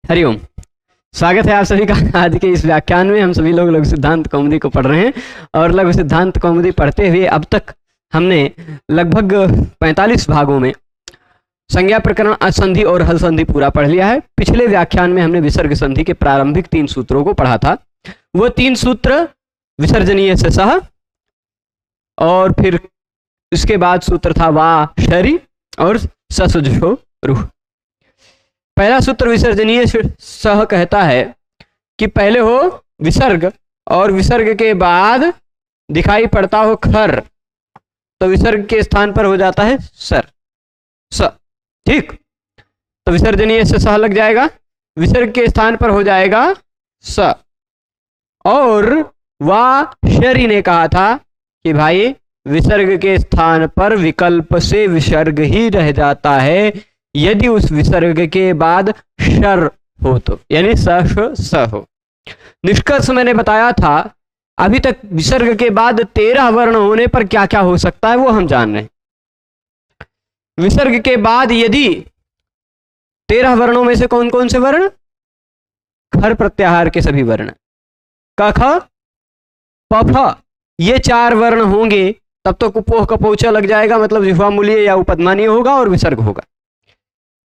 हरिओम। स्वागत है आप सभी का आज के इस व्याख्यान में। हम सभी लोग लघु सिद्धांत कौमुदी को पढ़ रहे हैं और लघु सिद्धांत कौमुदी पढ़ते हुए अब तक हमने लगभग 45 भागों में संज्ञा प्रकरण, असंधि और हल संधि पूरा पढ़ लिया है। पिछले व्याख्यान में हमने विसर्ग संधि के प्रारंभिक 3 सूत्रों को पढ़ा था। वो 3 सूत्र विसर्जनीय से सह, और फिर इसके बाद सूत्र था वा शरी और ससुजो रूह। पहला सूत्र विसर्जनीय सह कहता है कि पहले हो विसर्ग और विसर्ग के बाद दिखाई पड़ता हो खर, तो विसर्ग के स्थान पर हो जाता है सर, स। ठीक, तो विसर्जनीय से सह लग जाएगा, विसर्ग के स्थान पर हो जाएगा स। और वा शरी ने कहा था कि भाई विसर्ग के स्थान पर विकल्प से विसर्ग ही रह जाता है यदि उस विसर्ग के बाद शर हो तो, यानी स हो। निष्कर्ष मैंने बताया था, अभी तक विसर्ग के बाद 13 वर्ण होने पर क्या क्या हो सकता है वो हम जान रहे हैं। विसर्ग के बाद यदि 13 वर्णों में से कौन कौन से वर्ण? खर प्रत्याहार के सभी वर्ण, क ख प फ, ये 4 वर्ण होंगे तब तो कुपोह कपोचा लग जाएगा, मतलब जिह्वामूलीय या उपदमानीय होगा और विसर्ग होगा।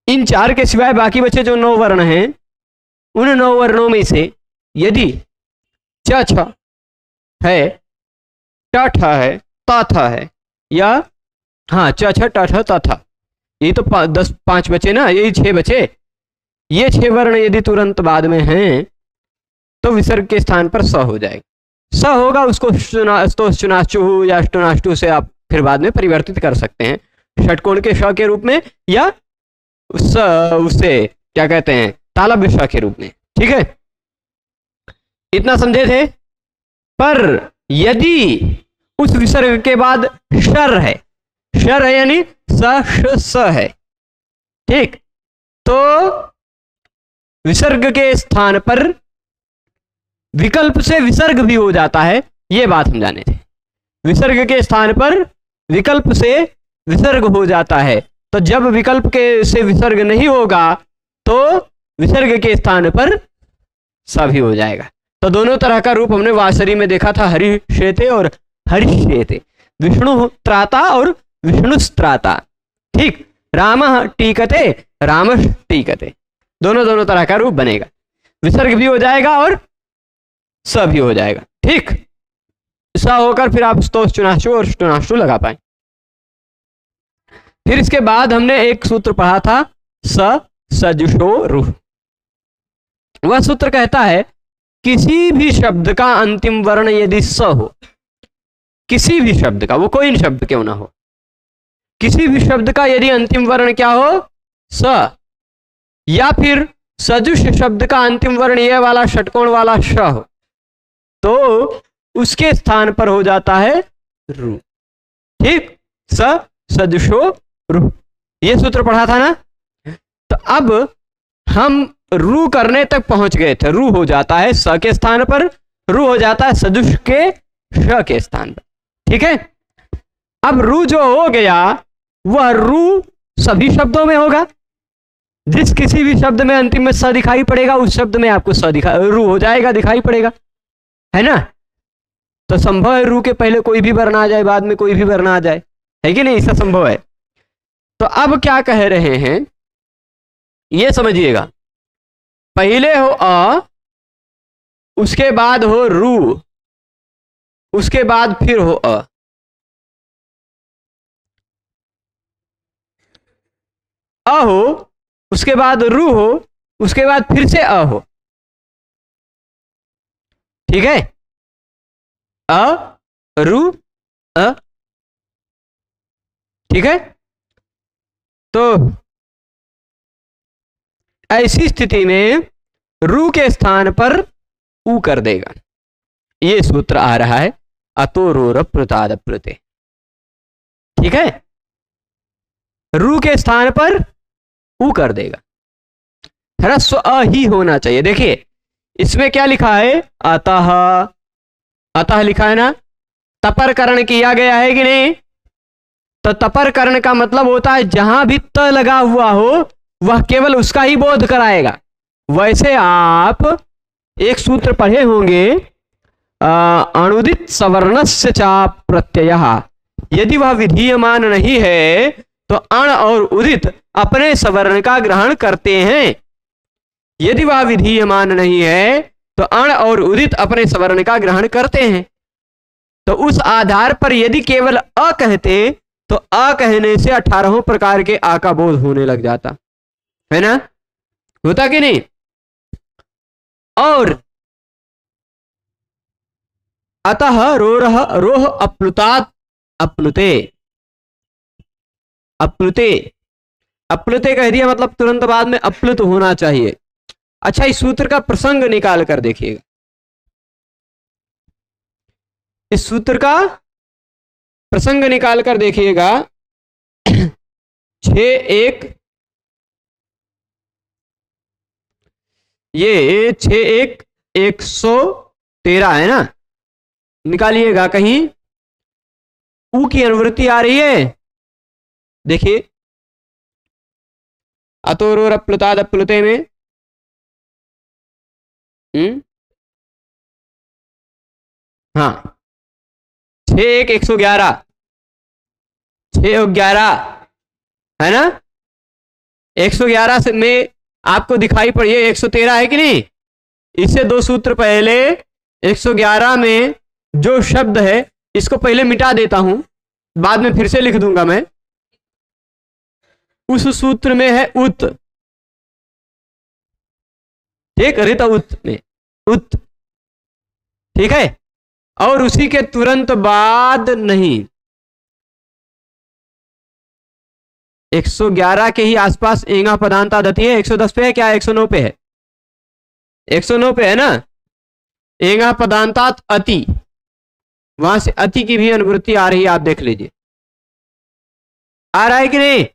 इन 4 के सिवाय बाकी बचे जो 9 वर्ण हैं, उन 9 वर्णों में से यदि च छ है, ट ठ है, त थ है, या हाँ च छ ट ठ त थ, यही तो 5 बचे ना, यही 6 बचे। ये 6 वर्ण यदि तुरंत बाद में हैं तो विसर्ग के स्थान पर स हो जाएगा। स होगा, उसको चुनाश्चु या अष्टुनाष्टु से आप फिर बाद में परिवर्तित कर सकते हैं, षटकोण के श के रूप में या उससे क्या कहते हैं तालव्य श के रूप में। ठीक है, इतना समझे थे। पर यदि उस विसर्ग के बाद शर है, शर है यानी स है, ठीक, तो विसर्ग के स्थान पर विकल्प से विसर्ग भी हो जाता है, ये बात हम जाने थे। विसर्ग के स्थान पर विकल्प से विसर्ग हो जाता है, तो जब विकल्प के से विसर्ग नहीं होगा तो विसर्ग के स्थान पर स भी हो जाएगा। तो दोनों तरह का रूप हमने वासरी में देखा था, हरिशेते और हरिशेते, विष्णु त्राता और विष्णुस्त्राता। ठीक, रामः टीकते, रामः टीकते, दोनों तरह का रूप बनेगा, विसर्ग भी हो जाएगा और स भी हो जाएगा। ठीक, स होकर फिर आप स्तोष चुनाशु और स्टुनाशु लगा पाए। फिर इसके बाद हमने एक सूत्र पढ़ा था सजुषो रूह। वह सूत्र कहता है किसी भी शब्द का अंतिम वर्ण यदि स हो, किसी भी शब्द का, वो कोई शब्द क्यों ना हो, किसी भी शब्द का यदि अंतिम वर्ण क्या हो स, या फिर सजुष शब्द का अंतिम वर्ण ये वाला षटकोण वाला श हो, तो उसके स्थान पर हो जाता है रू। ठीक, सजुषो रूह, ये सूत्र पढ़ा था ना। तो अब हम रू करने तक पहुंच गए थे, रू हो जाता है स के स्थान पर, रू हो जाता है सजुष के श के स्थान पर। ठीक है, अब रू जो हो गया वह रू सभी शब्दों में होगा, जिस किसी भी शब्द में अंतिम में स दिखाई पड़ेगा उस शब्द में आपको रू हो जाएगा, दिखाई पड़ेगा, है ना। तो संभव है रू के पहले कोई भी वर्ण आ जाए, बाद में कोई भी वर्ण आ जाए, है कि नहीं, ऐसा संभव है। तो अब क्या कह रहे हैं ये समझिएगा, पहले हो अ, उसके बाद हो रू, उसके बाद फिर हो अ। अ हो, उसके बाद रू हो, उसके बाद फिर से अ हो। ठीक है, अ रू अ। ठीक है, तो ऐसी स्थिति में रू के स्थान पर ऊ कर देगा। ये सूत्र आ रहा है अतो रोर प्रताद प्रते। ठीक है, रू के स्थान पर ऊ कर देगा, ह्रस्व अ ही होना चाहिए। देखिए इसमें क्या लिखा है, अतः, अतः लिखा है ना, तपर करण किया गया है कि नहीं। तो तपर करण का मतलब होता है जहां भी त लगा हुआ हो वह केवल उसका ही बोध कराएगा, वैसे आप एक सूत्र पढ़े होंगे, अणुदित सवर्णस्य चा प्रत्ययः, यदि वह विधीयमान नहीं है तो अण और उदित अपने सवर्ण का ग्रहण करते हैं। यदि वह विधीयमान नहीं है तो अण और उदित अपने सवर्ण का ग्रहण करते हैं। तो उस आधार पर यदि केवल अ कहते तो अ कहने से 18 प्रकार के आ का बोध होने लग जाता है ना, होता कि नहीं। और अतः रोरह रोह अप्लुतात अप्लुते, अप्लुते अप्लुते कह दिया मतलब तुरंत बाद में अप्लुत होना चाहिए। अच्छा, इस सूत्र का प्रसंग निकाल कर देखिएगा, इस सूत्र का प्रसंग निकाल कर देखिएगा। 6-1 ये 6-1 113 है ना, निकालिएगा। कहीं ऊ की अनुवृत्ति आ रही है, देखिए अतोरोर अप्लुताद अप्लुते में हाँ 6-1 111 6-11 है ना। 111 से में आपको दिखाई पड़ी है 113 है कि नहीं। इससे दो सूत्र पहले 111 में जो शब्द है इसको पहले मिटा देता हूं, बाद में फिर से लिख दूंगा मैं। उस सूत्र में है उत, ठीक, रित उत में उत, ठीक है। और उसी के तुरंत बाद नहीं, 111 के ही आसपास एंगा पदांता दती है। 110 पे है क्या, 109 पे है, 109 पे है ना। एंगा पदांतात अति, वहां से अति की भी अनुवृत्ति आ रही है, आप देख लीजिए आ रहा है कि नहीं।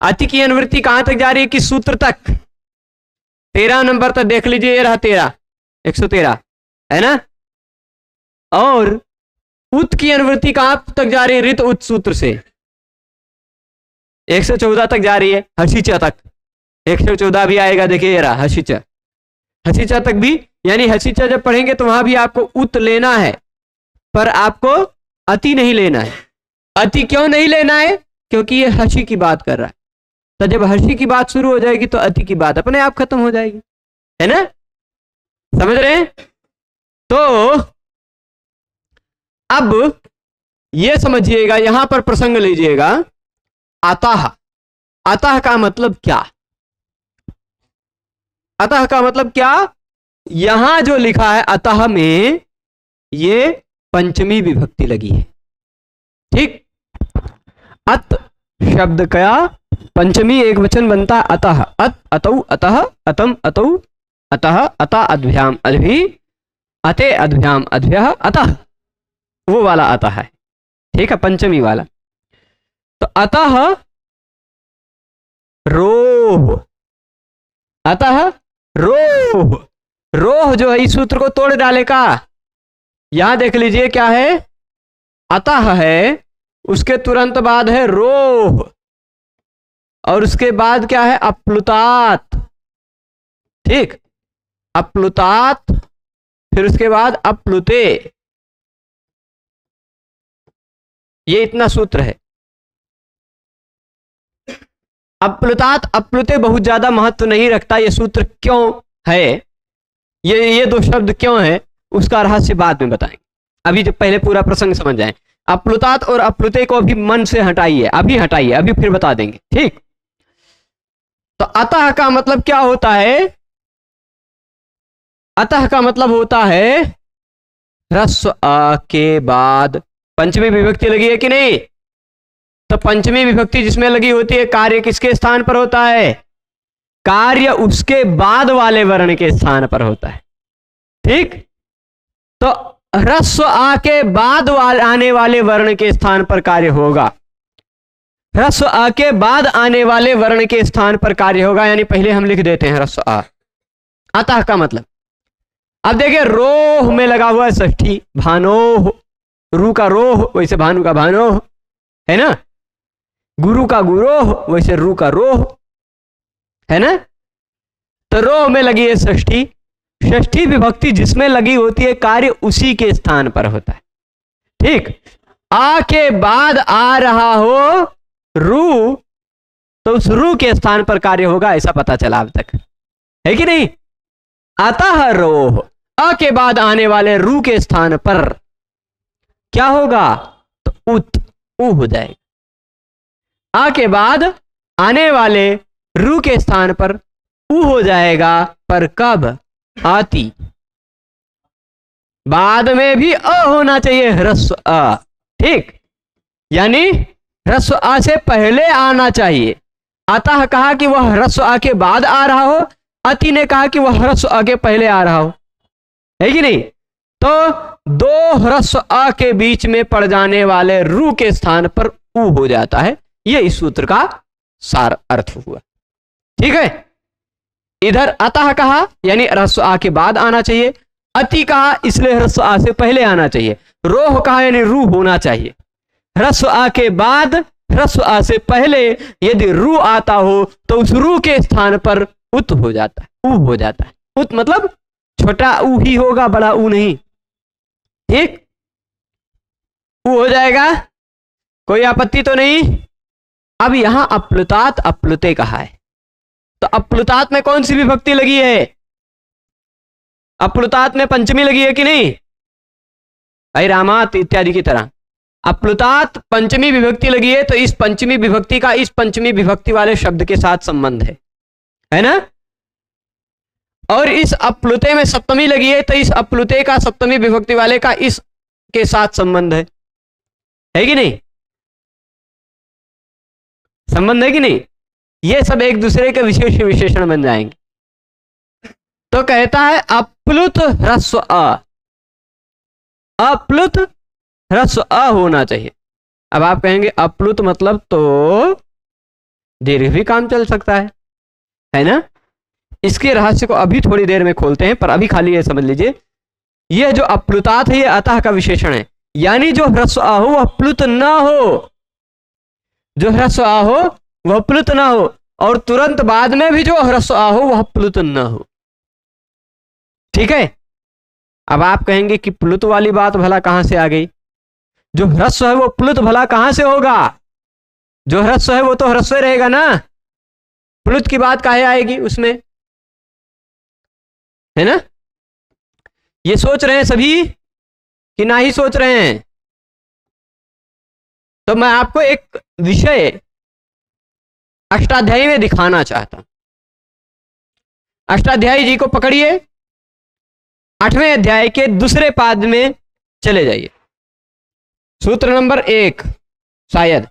अति की अनुवृत्ति कहां तक जा रही है, किस सूत्र तक, 13 नंबर तक देख लीजिए। ये रहा 13 113 है ना। और उत की अनुवृत्ति कहां तक जा रही है, रित उत सूत्र से 114 तक जा रही है, हसीचा तक 114 भी आएगा। देखिए ये रहा हसीचा, हसीचा तक भी, यानी हसीचा जब पढ़ेंगे तो वहां भी आपको उत लेना है, पर आपको अति नहीं लेना है। अति क्यों नहीं लेना है, क्योंकि ये हसी की बात कर रहा है। तो जब हसी की बात शुरू हो जाएगी तो अति की बात अपने आप खत्म हो जाएगी, है ना, समझ रहे हैं। तो अब ये समझिएगा, यहां पर प्रसंग लीजिएगा। अतः, अतः का मतलब क्या, अतः का मतलब क्या, यहां जो लिखा है अतः में ये पंचमी विभक्ति लगी है, ठीक। अत शब्द का पंचमी एक वचन बनता है अतः, अत अतौ अतः अतम अतौ अतः अता अद्भ्याम अद्भि अते अद्भ्याम अद्भ्यः अतः, वो वाला अतः है, ठीक है, पंचमी वाला। तो अतः रोह, अतः रोह, रोह जो है इस सूत्र को तोड़ डालेगा। यहां देख लीजिए क्या है, अतः है, उसके तुरंत बाद है रोह, और उसके बाद क्या है, अप्लुतात, ठीक, अप्लुतात, फिर उसके बाद अप्लुते। ये इतना सूत्र है। अप्लुतात अप्लुते बहुत ज्यादा महत्व नहीं रखता, ये सूत्र क्यों है, ये दो शब्द क्यों है, उसका रहस्य बाद में बताएंगे। अभी जो पहले पूरा प्रसंग समझ जाए। अप्लुतात और अप्लुते को अभी मन से हटाइए, अभी हटाइए, अभी फिर बता देंगे, ठीक। तो अतः का मतलब क्या होता है, अतः का मतलब होता है ह्रस्व अ के बाद पंचमी विभक्ति लगी है कि नहीं। तो पंचमी विभक्ति जिसमें लगी होती है, कार्य किसके स्थान पर होता है, कार्य उसके बाद वाले वर्ण के स्थान पर होता है, ठीक। तो ह्रस्व आ के बाद आने वाले वर्ण के स्थान पर कार्य होगा, ह्रस्व आ के बाद आने वाले वर्ण के स्थान पर कार्य होगा, यानी पहले हम लिख देते हैं ह्रस्व आ। अतः का मतलब, अब देखिए रोह में लगा हुआ है षष्ठी, भानोह, रू का रोह वैसे भानु का भानोह, है ना, गुरु का गुरोह वैसे रू का रोह, है ना। तो रो में लगी है षष्ठी, षष्ठी विभक्ति जिसमें लगी होती है कार्य उसी के स्थान पर होता है। ठीक, आ के बाद आ रहा हो रू, तो उस रू के स्थान पर कार्य होगा, ऐसा पता चला अब तक, है कि नहीं। अतः रोह, अ के बाद आने वाले रू के स्थान पर क्या होगा, तो उत, ऊ हो जाएगा। आ के बाद आने वाले रू के स्थान पर ऊ हो जाएगा, पर कब, आती। बाद में भी अ होना चाहिए, ह्रस्व अ। ठीक, यानी ह्रस्व आ से पहले आना चाहिए। अतः कहा कि वह ह्रस्व आ के बाद आ रहा हो, अति ने कहा कि वह ह्रस्व आ के पहले आ रहा हो, है कि नहीं। तो दो ह्रस्व आ के बीच में पड़ जाने वाले रू के स्थान पर ऊ हो जाता है। यह इस सूत्र का सार अर्थ हुआ। ठीक है, इधर अतः कहा यानी ह्रस्व आ के बाद आना चाहिए, अति कहा इसलिए ह्रस्व आ से पहले आना चाहिए, रोह कहा यानी रू होना चाहिए। ह्रस्व आ के बाद ह्रस्व आ से पहले यदि रू आता हो तो उस रू के स्थान पर उत हो जाता है, ऊ हो जाता है। उत मतलब छोटा ऊ ही होगा, बड़ा ऊ नहीं। ठीक, ऊ हो जाएगा, कोई आपत्ति तो नहीं। अब यहां अप्लुतात अप्लुते कहा है, तो अप्लुतात में कौन सी विभक्ति लगी है, अप्लुतात में पंचमी लगी है कि नहीं, भाई रामात इत्यादि की तरह अप्लुतात पंचमी विभक्ति लगी है। तो इस पंचमी विभक्ति का इस पंचमी विभक्ति वाले शब्द के साथ संबंध है ना। और इस अप्लुते में सप्तमी लगी है, तो इस अप्लुते का सप्तमी विभक्ति वाले का इस के साथ संबंध है कि नहीं, संबंध है कि नहीं। ये सब एक दूसरे के विशेष विशेषण बन जाएंगे। तो कहता है अप्लुत ह्रस्व अ, अप्लुत ह्रस्व अ होना चाहिए। अब आप कहेंगे अप्लुत मतलब तो दीर्घ भी काम चल सकता है ना। इसके रहस्य को अभी थोड़ी देर में खोलते हैं, पर अभी खाली ये समझ लीजिए, यह जो अप्लुतात है ये अतः का विशेषण है, यानी जो ह्रस्व आ हो वह प्लुत ना हो, जो ह्रस्व आ हो वह प्लुत ना हो, और तुरंत बाद में भी जो ह्रस्व आ हो वह प्लुत ना हो। ठीक है, अब आप कहेंगे कि प्लुत वाली बात भला कहां से आ गई, जो ह्रस्व है वो प्लुत भला कहां से होगा, जो ह्रस्व है वो तो ह्रस्व रहेगा ना, प्लुत की बात काहे आएगी उसमें, है ना। ये सोच रहे हैं सभी कि ना ही सोच रहे हैं। तो मैं आपको एक विषय अष्टाध्यायी में दिखाना चाहता हूं। अष्टाध्यायी जी को पकड़िए, 8वें अध्याय के दूसरे पाद में चले जाइए, सूत्र नंबर 1, शायद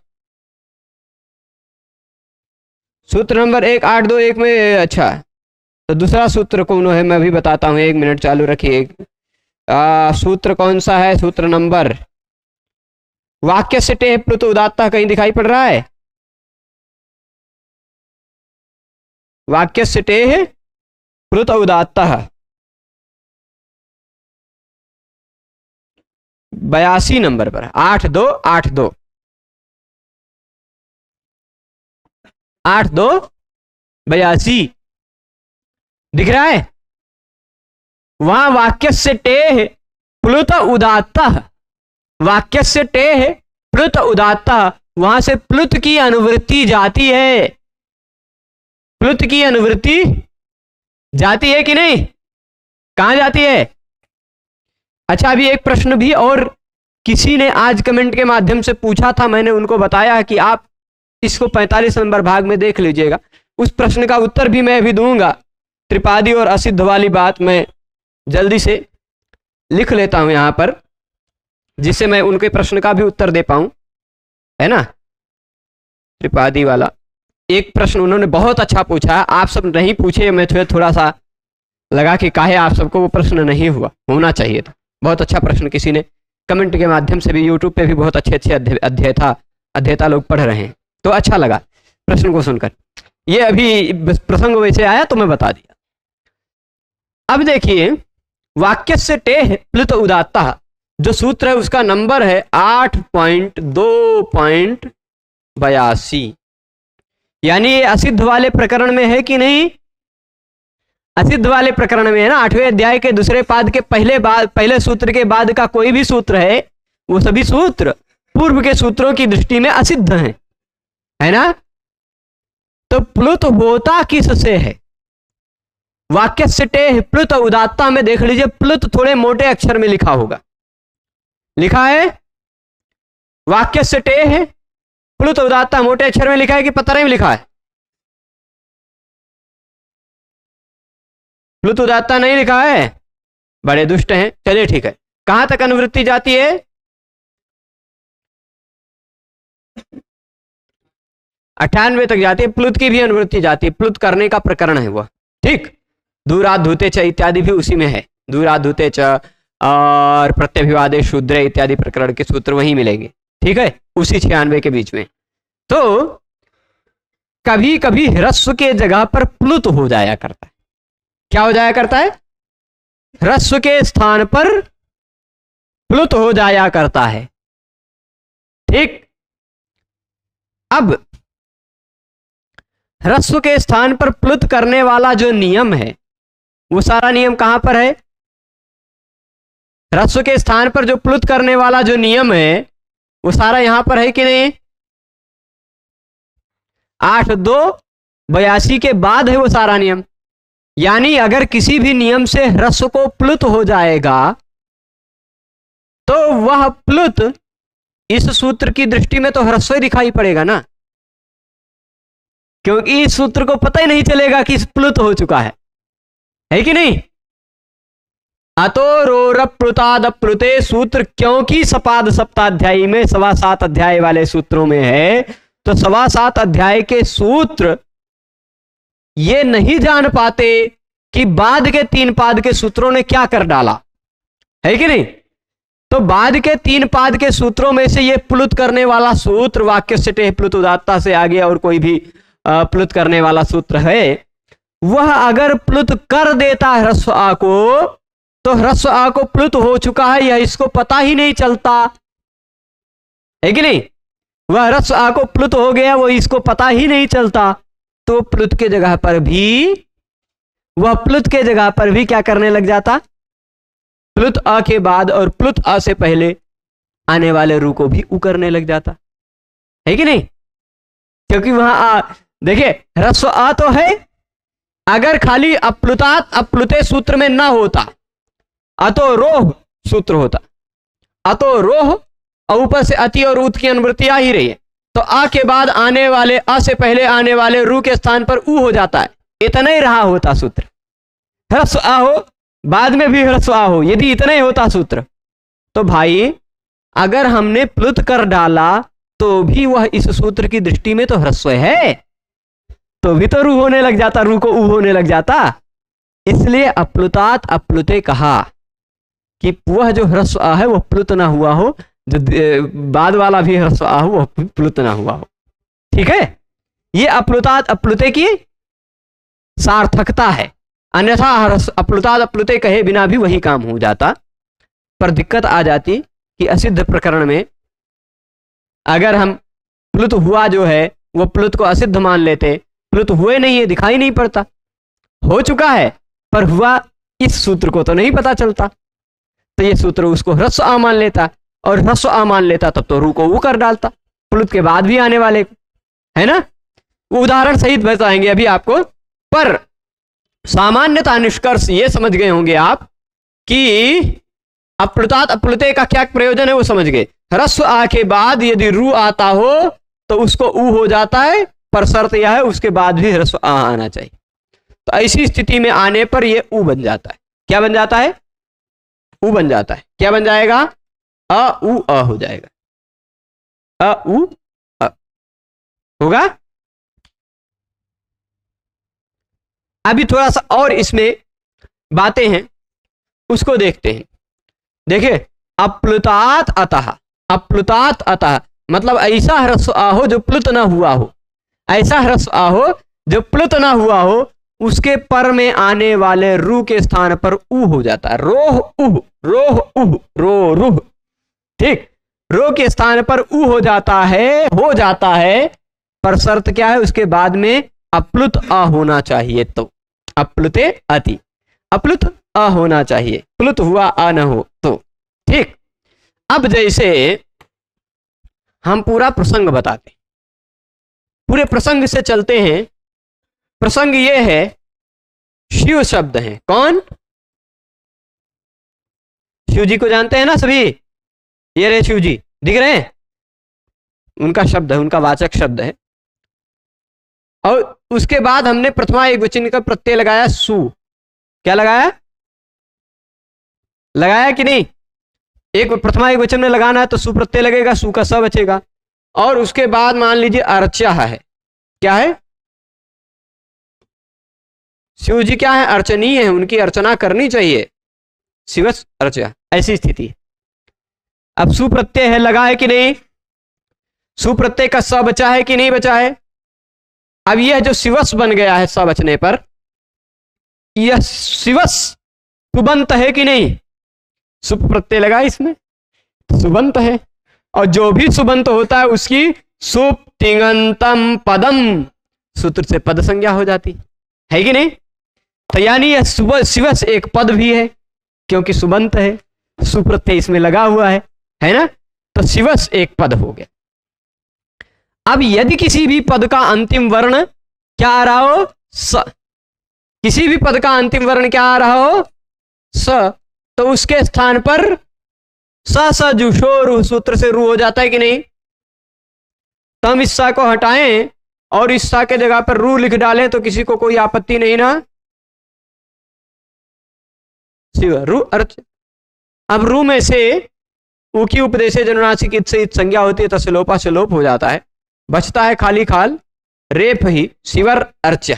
सूत्र नंबर 1, 821 में। अच्छा, तो दूसरा सूत्र कौन है मैं भी बताता हूं, 1 मिनट चालू रखिए। सूत्र कौन सा है, सूत्र नंबर, वाक्य से टेह प्लुत उदात्तः कहीं दिखाई पड़ रहा है, वाक्य से टेह प्लुत उदात्तः 82 नंबर पर, 8282 8282 दिख रहा है। वहां वाक्य से टेह प्लुत उदात्तः, वाक्य से टेह प्लुत उदात्तः, वहां से प्लुत की अनुवृत्ति जाती है, प्लुत की अनुवृत्ति जाती है कि नहीं, कहां जाती है। अच्छा, अभी एक प्रश्न भी और किसी ने आज कमेंट के माध्यम से पूछा था, मैंने उनको बताया कि आप इसको 45 नंबर भाग में देख लीजिएगा, उस प्रश्न का उत्तर भी मैं अभी दूंगा। त्रिपादी और असिद्ध वाली बात मैं जल्दी से लिख लेता हूं यहां पर, जिससे मैं उनके प्रश्न का भी उत्तर दे पाऊं, है ना। त्रिपादी वाला एक प्रश्न उन्होंने बहुत अच्छा पूछा, आप सब नहीं पूछे, मैं थोड़ा सा लगा कि काहे आप सबको वो प्रश्न नहीं हुआ, होना चाहिए था। बहुत अच्छा प्रश्न किसी ने कमेंट के माध्यम से भी, यूट्यूब पे भी बहुत अच्छे अध्येता लोग पढ़ रहे हैं, तो अच्छा लगा प्रश्न को सुनकर। ये अभी प्रसंग वैसे आया तो मैं बता दिया। अब देखिए, वाक्य से टेह प्लुत उदात्तः जो सूत्र है उसका नंबर है 8.2.82। यानी ये असिद्ध वाले प्रकरण में है कि नहीं? असिद्ध वाले प्रकरण में है ना। 8वें अध्याय के दूसरे पाद के पहले सूत्र के बाद का कोई भी सूत्र है, वो सभी सूत्र पूर्व के सूत्रों की दृष्टि में असिद्ध हैं, है ना। तो प्लुत होता किससे है? वाक्य से टे प्लुत उदात्ता में देख लीजिए, प्लुत थोड़े मोटे अक्षर में लिखा होगा, लिखा है वाक्य से टे है, प्लुत उदात्ता मोटे अक्षर में लिखा है कि पतरे में लिखा है? प्लुत उदात्ता नहीं लिखा है, बड़े दुष्ट हैं। चलिए ठीक है, कहां तक अनुवृत्ति जाती है? 98 तक जाती है। प्लुत की भी अनुवृत्ति जाती है, प्लुत करने का प्रकरण है वह, ठीक। दूरात धूते च इत्यादि भी उसी में है, दूरात धूते च और प्रत्यभिवादे शूद्र इत्यादि प्रकरण के सूत्र वहीं मिलेंगे, ठीक है, उसी 96 के बीच में। तो कभी कभी ह्रस्व के जगह पर प्लुत हो जाया करता है। क्या हो जाया करता है? ह्रस्व के स्थान पर प्लुत हो जाया करता है, ठीक। अब ह्रस्व के स्थान पर प्लुत करने वाला जो नियम है, वो सारा नियम कहां पर है? ह्रस्व के स्थान पर जो प्लुत करने वाला जो नियम है, वो सारा यहां पर है कि नहीं? 8:2:82 के बाद है वो सारा नियम। यानी अगर किसी भी नियम से ह्रस्व को प्लुत हो जाएगा, तो वह प्लुत इस सूत्र की दृष्टि में तो ह्रस्व दिखाई पड़ेगा ना, क्योंकि इस सूत्र को पता ही नहीं चलेगा कि प्लुत हो चुका है कि नहीं। अतो रोरप प्लुताद प्लुते सूत्र क्योंकि सपाद सप्ताध्यायी में 7.25 अध्याय वाले सूत्रों में है, तो 7.25 अध्याय के सूत्र ये नहीं जान पाते कि बाद के 3 पाद के सूत्रों ने क्या कर डाला, है कि नहीं। तो बाद के 3 पाद के सूत्रों में से ये प्लुत करने वाला सूत्र वाक्य से टे प्लुत उदात्ता से आगे और कोई भी प्लुत करने वाला सूत्र है, वह अगर प्लुत कर देता ह्रस्व आ को, तो ह्रस्व आ को प्लुत हो चुका है, यह इसको पता ही नहीं चलता, है कि नहीं। वह ह्रस्व आ को प्लुत हो गया, वो इसको पता ही नहीं चलता। तो प्लुत के जगह पर भी, वह प्लुत के जगह पर भी क्या करने लग जाता? प्लुत अ के बाद और प्लुत अ से पहले आने वाले रू को भी उ करने लग जाता, है कि नहीं। क्योंकि वहां देखिए ह्रस्व अ तो है, अगर खाली अप्लुतात अप्लुते सूत्र में ना होता, अतो रोह सूत्र होता, अतो रोह और ऊपर से अति और उत की अनुवृत्ति आ ही रही है, तो आ के बाद आने वाले अ से पहले आने वाले रू के स्थान पर उ हो जाता है। इतना ही रहा होता सूत्र, ह्रस्व आ हो बाद में भी ह्रस्व आ हो, यदि इतना ही होता सूत्र, तो भाई अगर हमने प्लुत कर डाला तो भी वह इस सूत्र की दृष्टि में तो ह्रस्व है, तो भी तो रू होने लग जाता, रू को उ होने लग जाता। इसलिए अप्लुतात अप्लुते कहा कि वह जो ह्रस्व आ है वह प्लुत ना हुआ हो, जो बाद वाला भी ह्रस्व आ हो वह प्लुत ना हुआ हो, ठीक है। ये अप्लुतात अप्लुते की सार्थकता है, अन्यथा अप्लुतात अप्लुते कहे बिना भी वही काम हो जाता। पर दिक्कत आ जाती कि असिद्ध प्रकरण में अगर हम प्लुत हुआ जो है वो प्लुत को असिद्ध मान लेते, प्लुत हुए नहीं है, दिखाई नहीं पड़ता, हो चुका है पर हुआ इस सूत्र को तो नहीं पता चलता, तो ये सूत्र उसको ह्रस्व आ मान लेता, और ह्रस्व आ मान लेता तब तो रू को वो कर डालता प्लुत के बाद भी आने वाले को, है ना। वो उदाहरण सहित बताएंगे अभी आपको, पर सामान्यतः निष्कर्ष ये समझ गए होंगे आप कि अप्लुतात अप्लुते का क्या प्रयोजन है वो समझ गए। ह्रस्व आ के बाद यदि रू आता हो तो उसको उ हो जाता है, पर शर्त यह है उसके बाद भी ह्रस्व आ आना चाहिए। तो ऐसी स्थिति में आने पर यह उ बन जाता है। क्या बन जाता है? उ बन जाता है। क्या बन जाएगा? अ उ अ हो जाएगा, अ उ अ होगा। अभी थोड़ा सा और इसमें बातें हैं, उसको देखते हैं। देखिए अप्लुतात अतः, अप्लुतात अतः मतलब ऐसा ह्रस्व आ हो जो प्लुत ना हुआ हो, ऐसा ह्रस्व आ हो जो प्लुत ना हुआ हो, उसके पर में आने वाले रू के स्थान पर उ हो जाता है। रोह उह, रोह उह, रो रुह, ठीक। रो के स्थान पर उ हो जाता है पर शर्त क्या है, उसके बाद में अप्लुत अ होना चाहिए। तो अप्लुते अति, अप्लुत अ होना चाहिए, प्लुत हुआ अ न हो तो। ठीक, अब जैसे हम पूरा प्रसंग बताते, पूरे प्रसंग से चलते हैं। प्रसंग ये है, शिव शब्द है। कौन? शिव जी को जानते हैं ना सभी, ये रहे शिव जी, दिख रहे हैं, उनका शब्द है, उनका वाचक शब्द है। और उसके बाद हमने प्रथमा एक वचन का प्रत्यय लगाया सु। क्या लगाया? लगाया कि नहीं? एक प्रथमा एक वचन में लगाना है तो सु प्रत्यय लगेगा, सु का स बचेगा। और उसके बाद मान लीजिए अर्चा है। क्या है? शिव जी क्या है? अर्चनीय है, उनकी अर्चना करनी चाहिए, शिवस अर्चा, ऐसी स्थिति। अब सुप्रत्यय है, लगा है कि नहीं? सुप्रत्यय का स बचा है कि नहीं बचा है? अब यह जो शिवस बन गया है स बचने पर, यह शिवस सुबंत है कि नहीं? सुप प्रत्यय लगा इसमें, सुबंत है। और जो भी सुबंत होता है उसकी सुप तिङंतम पदम सूत्र से पद संज्ञा हो जाती है कि नहीं? तो यानी यह शिवस एक पद भी है, क्योंकि सुबंत है, सुप्रत्यय इसमें लगा हुआ है ना? तो शिवस एक पद हो गया। अब यदि किसी भी पद का अंतिम वर्ण क्या आ रहा हो? स। किसी भी पद का अंतिम वर्ण क्या आ रहा हो? स, तो उसके स्थान पर स स जुषो रू सूत्र से रू हो जाता है कि नहीं? तो हम इस सा को हटाएं और इस सा के जगह पर रू लिख डालें तो किसी को कोई आपत्ति नहीं ना? शिव रू अर्च। अब रू में से ऊ की उपदेशे जनुनासिक इत से इत संज्ञा होती है तो सिलोपा से लोप हो जाता है, बचता है खाली खाल रेप ही शिवर अर्चा।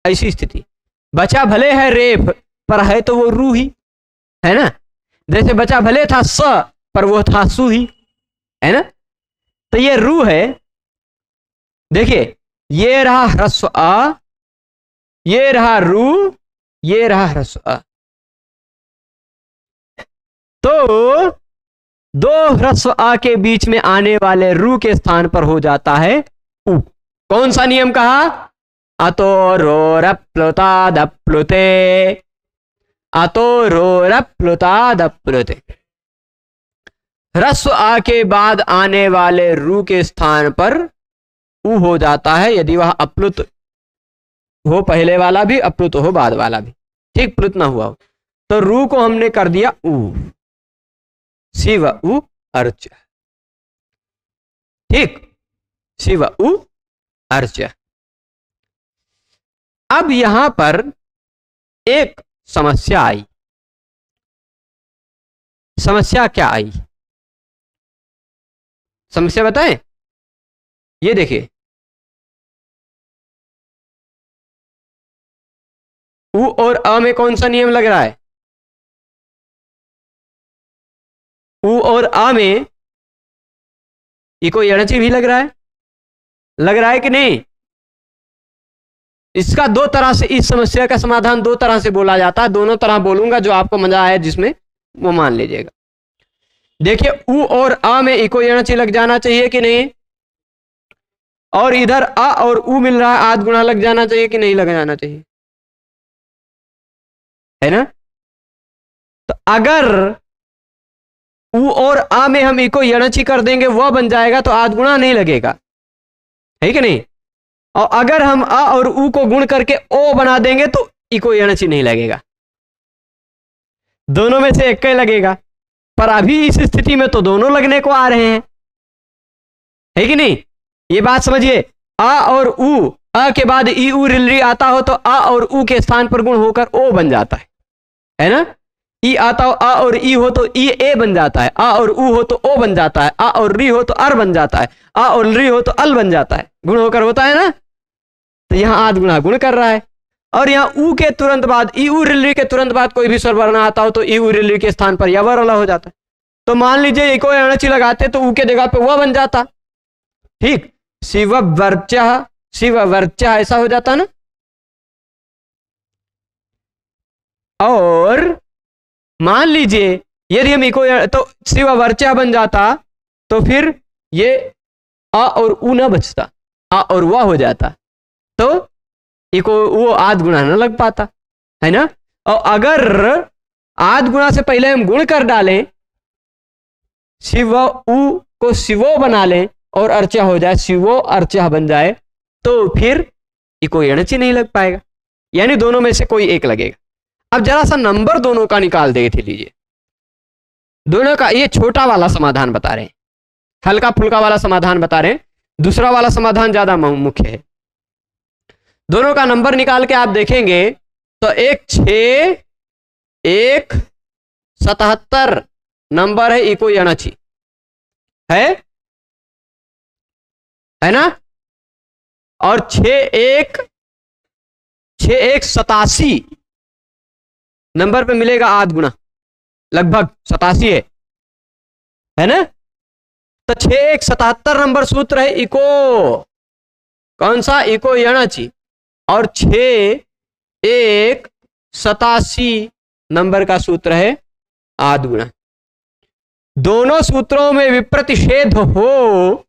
ऐसी स्थिति, बचा भले है रेप पर है तो वो रू ही है ना? जैसे बचा भले था स पर वो था सु ही, है ना? तो ये रू है। देखिए, ये रहा ह्रस्व आ, ये रहा रू, ये रहा ह्रस्व आ। तो दो ह्रस्व आ के बीच में आने वाले रू के स्थान पर हो जाता है उ। कौन सा नियम कहा? अतो रोरप्लुतादप्लुते, अतो रोरप्लुतादप्लुते। ह्रस्व आ के बाद आने वाले रू के स्थान पर उ हो जाता है, यदि वह अप्लुत हो, पहले वाला भी, अप्लुत हो बाद वाला भी, ठीक, प्लुत ना हुआ हो। तो रू को हमने कर दिया उ, शिव उ अर्च। ठीक, शिव उ अर्च। अब यहां पर एक समस्या आई। समस्या क्या आई? समस्या बताएं। ये देखिए, उ और अ में कौन सा नियम लग रहा है? उ और आ में ये कोई अड़ची भी लग रहा है? लग रहा है कि नहीं? इसका दो तरह से, इस समस्या का समाधान दो तरह से बोला जाता है। दोनों तरह बोलूंगा, जो आपको मजा आए जिसमें वो मान लीजिएगा। देखिए, उ और आ में इको अड़ची लग जाना चाहिए कि नहीं? और इधर आ और उ मिल रहा है, आध गुणा लग जाना चाहिए कि नहीं लग जाना चाहिए? है ना? तो अगर उ और आ में हम इको यणची कर देंगे, वह बन जाएगा, तो आध गुणा नहीं लगेगा, है कि नहीं? और अगर हम आ और उ को गुण करके ओ बना देंगे तो इको यणची नहीं लगेगा। दोनों में से एक ही लगेगा। पर अभी इस स्थिति में तो दोनों लगने को आ रहे हैं, है कि नहीं? ये बात समझिए। आ और उ, आ के बाद ई उ रिलरी आता हो तो आ और उ के स्थान पर गुण होकर ओ बन जाता है ना? ई आता हो, आ और ई हो तो ई ए बन जाता है, आ और उ हो तो ओ बन जाता है, आ और री हो तो अर बन जाता है, आ और री हो तो अल बन जाता है, गुण होकर होता है ना? तो यहां आध गुणा गुण कर रहा है। और यहां उ के तुरंत बाद, ई उ रिलरी के तुरंत बाद कोई भी स्वरवर्ण आता हो तो ई उ रिलरी के स्थान पर यवर वाला हो जाता है। तो मान लीजिए इको अणची लगाते तो उ के जगह पे वह बन जाता। ठीक, शिव वर्चा, शिव वर्चा ऐसा हो जाता ना? और मान लीजिए यदि हम इको तो शिव वर्चा बन जाता, तो फिर ये अ और उ ना बचता, अ और व हो जाता, तो इको वो आद गुणा न लग पाता, है ना। और अगर आद गुणा से पहले हम गुण कर डालें, शिव उ को शिवो बना लें और अर्चा हो जाए, शिवो अर्चा बन जाए, तो फिर इको एणच ही नहीं लग पाएगा, यानी दोनों में से कोई एक लगेगा। अब जरा सा नंबर दोनों का निकाल देते थे, लीजिए दोनों का, ये छोटा वाला समाधान बता रहे हैं, हल्का फुल्का वाला समाधान बता रहे हैं, दूसरा वाला समाधान ज्यादा मुख्य है। दोनों का नंबर निकाल के आप देखेंगे तो एक 6 1 77 नंबर है, इको एणच है ना। और 6 1 87 नंबर पे मिलेगा आध गुणा, लगभग 87 है ना। तो 6 1 77 नंबर सूत्र है इको, कौन सा, इको एणच, और 6 1 87 नंबर का सूत्र है आध गुणा। दोनों सूत्रों में विप्रतिषेध हो,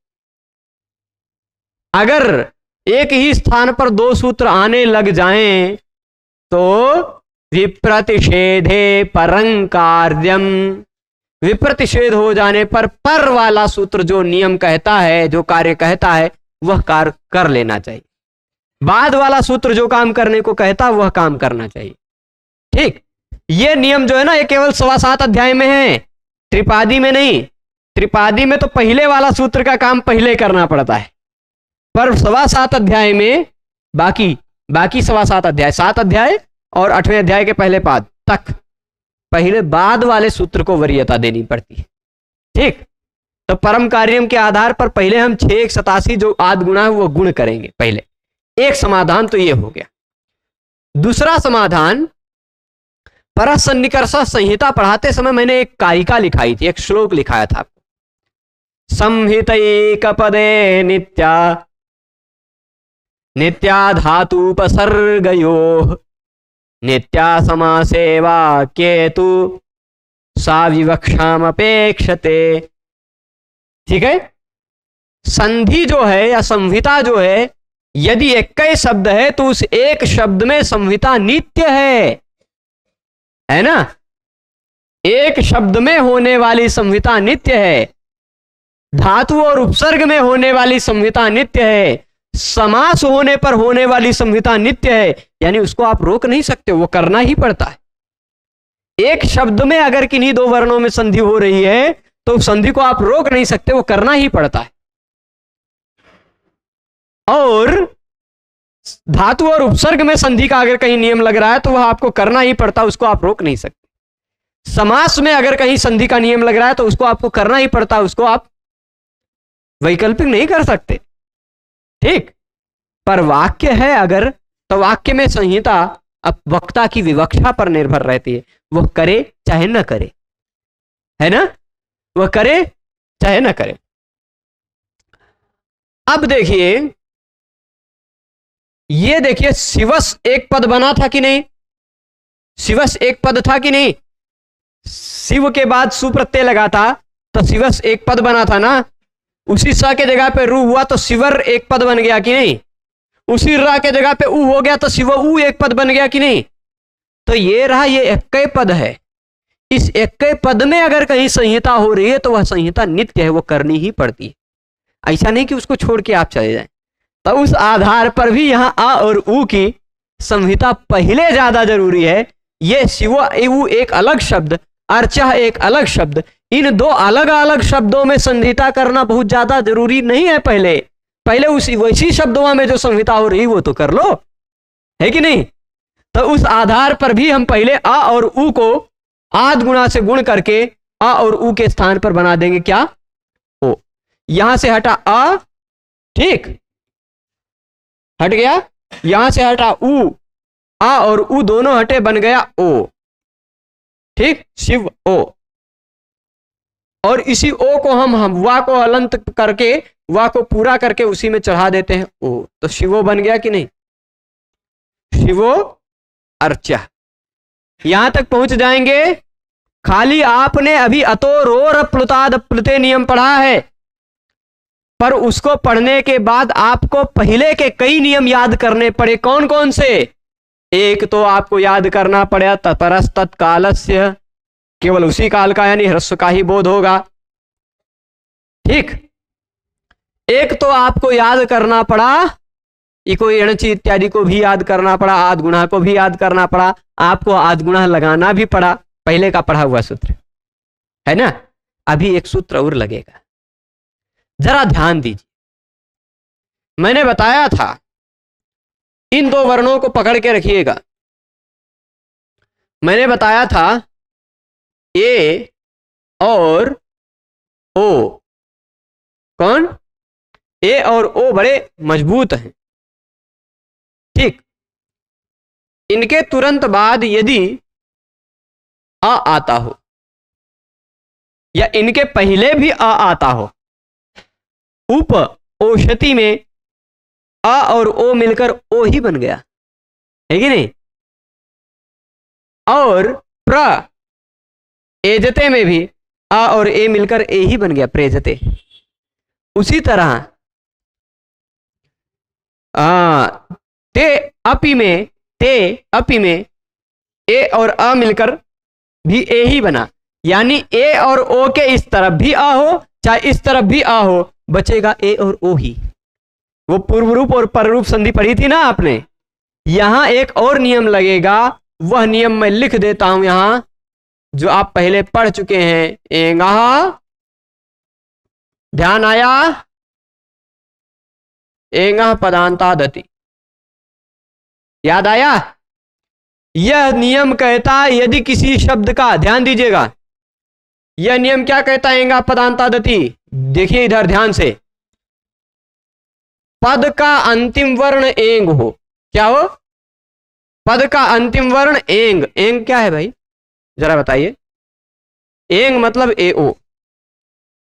अगर एक ही स्थान पर दो सूत्र आने लग जाएं तो विप्रतिषेधे परं कार्यम, विप्रतिषेध हो जाने पर वाला सूत्र जो नियम कहता है, जो कार्य कहता है, वह कार्य कर लेना चाहिए, बाद वाला सूत्र जो काम करने को कहता है वह काम करना चाहिए। ठीक, ये नियम जो है ना, ये केवल 7.25 अध्याय में है, त्रिपादी में नहीं। त्रिपादी में तो पहले वाला सूत्र का काम पहले करना पड़ता है, पर 7.25 अध्याय में बाकी 7.25 अध्याय, 7 अध्याय और 8वें अध्याय के पहले पाद तक पहले बाद वाले सूत्र को वरीयता देनी पड़ती है। ठीक, तो परम कार्यम के आधार पर पहले हम 6 1 87 जो आद गुणा है वो गुण करेंगे पहले। एक समाधान तो ये हो गया। दूसरा समाधान, परसन्निकर्ष संहिता पढ़ाते समय मैंने एक कारिका लिखाई थी, एक श्लोक लिखाया था आपको। संहितैकपदे नित्या नित्या धातुपसर्गयोः नित्या समासेवा केतु सा विवक्षामपेक्षते। ठीक है, संधि जो है या संहिता जो है, यदि एक ही शब्द है तो उस एक शब्द में संहिता नित्य है ना। एक शब्द में होने वाली संहिता नित्य है, धातु और उपसर्ग में होने वाली संहिता नित्य है, समास होने पर होने वाली संहिता नित्य है, यानी उसको आप रोक नहीं सकते, वो करना ही पड़ता है। एक शब्द में अगर किन्हीं दो वर्णों में संधि हो रही है तो संधि को आप रोक नहीं सकते, वो करना ही पड़ता है। और धातु और उपसर्ग में संधि का अगर कहीं नियम लग रहा है तो वह आपको करना ही पड़ता है, उसको आप रोक नहीं सकते। समास में अगर कहीं संधि का नियम लग रहा है तो उसको आपको करना ही पड़ता है, उसको आप वैकल्पिक नहीं कर सकते। ठीक, पर वाक्य है अगर, तो वाक्य में संहिता अब वक्ता की विवक्षा पर निर्भर रहती है, वह करे चाहे न करे, है ना, वह करे चाहे न करे। अब देखिए, ये देखिए, शिवस एक पद बना था कि नहीं, शिवस एक पद था कि नहीं, शिव के बाद सु प्रत्यय लगा था तो शिवस एक पद बना था ना। उसी स के जगह पे रू हुआ तो शिवर एक पद बन गया कि नहीं, उसी रा के जगह पे उ हो गया तो शिव उ एक पद बन गया कि नहीं। तो ये रहा, ये एक पद है। इस एक पद में अगर कहीं संहिता हो रही है तो वह संहिता नित्य है, वो करनी ही पड़ती है, ऐसा नहीं कि उसको छोड़ के आप चले जाएं। तो उस आधार पर भी यहां आ और उ की संहिता पहले ज्यादा जरूरी है। ये शिव उ एक अलग शब्द, अर्चा एक अलग शब्द, इन दो अलग अलग शब्दों में संहिता करना बहुत ज्यादा जरूरी नहीं है। पहले उसी वैसी शब्दों में जो संहिता हो रही वो तो कर लो, है कि नहीं। तो उस आधार पर भी हम पहले आ और उ को आद गुणा से गुण करके आ और उ के स्थान पर बना देंगे क्या, ओ। यहां से हटा आ, ठीक, हट गया, यहां से हटा उ, आ और उ दोनों हटे, बन गया ओ। ठीक, शिव ओ। और इसी ओ को हम वा को हलंत करके, वा को पूरा करके उसी में चढ़ा देते हैं ओ, तो शिवो बन गया कि नहीं, शिवो अर्चा। यहां तक पहुंच जाएंगे। खाली आपने अभी अतो रोर प्लुताद प्लुते नियम पढ़ा है, पर उसको पढ़ने के बाद आपको पहले के कई नियम याद करने पड़े। कौन कौन से? एक तो आपको याद करना पड़ा तत्परस् तत्कालस्य, केवल उसी काल का यानी ह्रस्व का ही बोध होगा। ठीक। एक तो आपको याद करना पड़ा इको एणचि इत्यादि को भी याद करना पड़ा, आद गुणा को भी याद करना पड़ा, आपको आद गुणा लगाना भी पड़ा, पहले का पढ़ा हुआ सूत्र है ना। अभी एक सूत्र और लगेगा, जरा ध्यान दीजिए। मैंने बताया था इन दो वर्णों को पकड़ के रखिएगा। मैंने बताया था ए और ओ, कौन? ए और ओ बड़े मजबूत हैं। ठीक। इनके तुरंत बाद यदि आ आता हो या इनके पहले भी आ आता हो, उप ओषति में आ और ओ मिलकर ओ ही बन गया, है कि नहीं? और प्र एजते में भी आ और ए मिलकर ए ही बन गया, प्रेजते। उसी तरह ते अपि में ए और आ मिलकर भी ए ही बना, यानी ए और ओ के इस तरफ भी आ हो चाहे इस तरफ भी आ हो, बचेगा ए और ओ ही। वो पूर्व रूप और पर रूप संधि पढ़ी थी ना आपने। यहां एक और नियम लगेगा, वह नियम मैं लिख देता हूं यहां, जो आप पहले पढ़ चुके हैं। एंगा, ध्यान आया? एंगा पदांतादति, याद आया? यह नियम कहता है यदि किसी शब्द का, ध्यान दीजिएगा, यह नियम क्या कहता है? एंगा पदांतादति। देखिए इधर ध्यान से, पद का अंतिम वर्ण एंग हो। क्या हो? पद का अंतिम वर्ण एंग। एंग क्या है भाई, जरा बताइए। एंग मतलब ए ओ।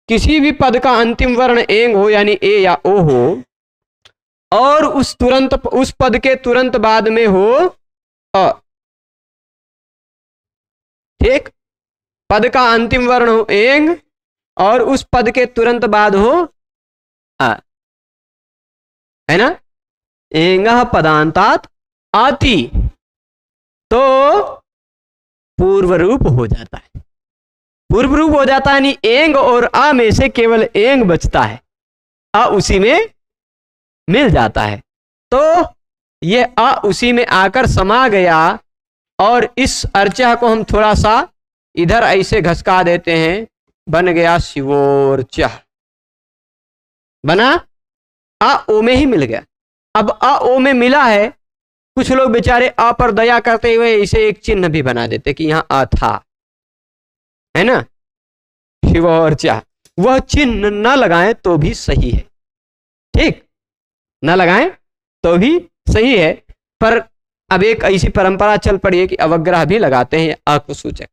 किसी भी पद का अंतिम वर्ण एंग हो यानी ए या ओ हो, और उस पद के तुरंत बाद में हो अ। ठीक। पद का अंतिम वर्ण हो एंग और उस पद के तुरंत बाद हो आ, है ना। एंगः पदांतात आति, तो पूर्व रूप हो जाता है। पूर्व रूप हो जाता है यानी एंग और आ में से केवल एंग बचता है, आ उसी में मिल जाता है। तो ये आ उसी में आकर समा गया, और इस अर्चा को हम थोड़ा सा इधर ऐसे घसका देते हैं, बन गया शिवोर्चा। बना, आ ओ में ही मिल गया। अब आ ओ में मिला है, कुछ लोग बेचारे आ पर दया करते हुए इसे एक चिन्ह भी बना देते कि यहां आ था, है ना, शिवोर्चा। वह चिन्ह न लगाएं तो भी सही है। ठीक, न लगाएं तो भी सही है, पर अब एक ऐसी परंपरा चल पड़ी है कि अवग्रह भी लगाते हैं आ को सूचक।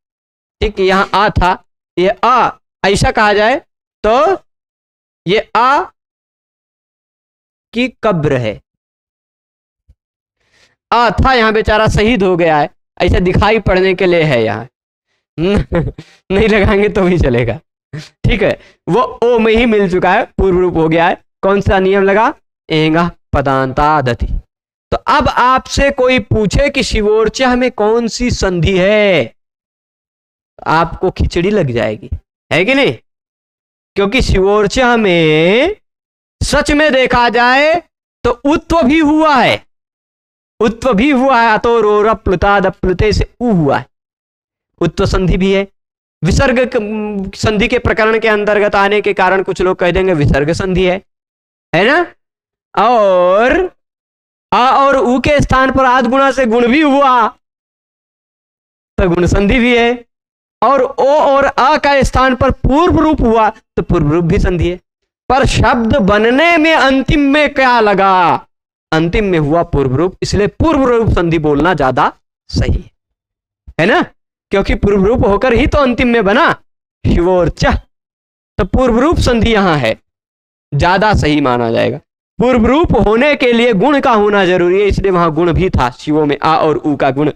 ठीक, यहां आ था, ये आ ऐसा कहा जाए तो ये आ की कब्र है। आ था यहां बेचारा शहीद हो गया है, ऐसा दिखाई पड़ने के लिए है यहां। नहीं लगाएंगे तो भी चलेगा। ठीक है, वो ओ में ही मिल चुका है, पूर्व रूप हो गया है। कौन सा नियम लगा? एंगा पदांतादति। तो अब आपसे कोई पूछे कि शिवोर्चा में कौन सी संधि है, आपको खिचड़ी लग जाएगी, है कि नहीं? क्योंकि शिवोर्चा में सच में देखा जाए तो उत्व भी हुआ है, उत्व भी हुआ है। अतो रोर प्लुताद प्लुते से उ हुआ है, उत्व संधि भी है। विसर्ग संधि के प्रकरण के अंतर्गत आने के कारण कुछ लोग कह देंगे विसर्ग संधि है ना। और आ और उ के स्थान पर आद गुणा से गुण भी हुआ तो गुण संधि भी है, और ओ और आ का स्थान पर पूर्व रूप हुआ तो पूर्व रूप भी संधि है। पर शब्द बनने में अंतिम में क्या लगा? अंतिम में हुआ पूर्व रूप, इसलिए पूर्व रूप संधि बोलना ज्यादा सही है ना, क्योंकि पूर्व रूप होकर ही तो अंतिम में बना शिवोर्चा। तो पूर्व रूप संधि यहां है, ज्यादा सही माना जाएगा। पूर्व रूप होने के लिए गुण का होना जरूरी है, इसलिए वहां गुण भी था शिवों में, आ और उ का गुण।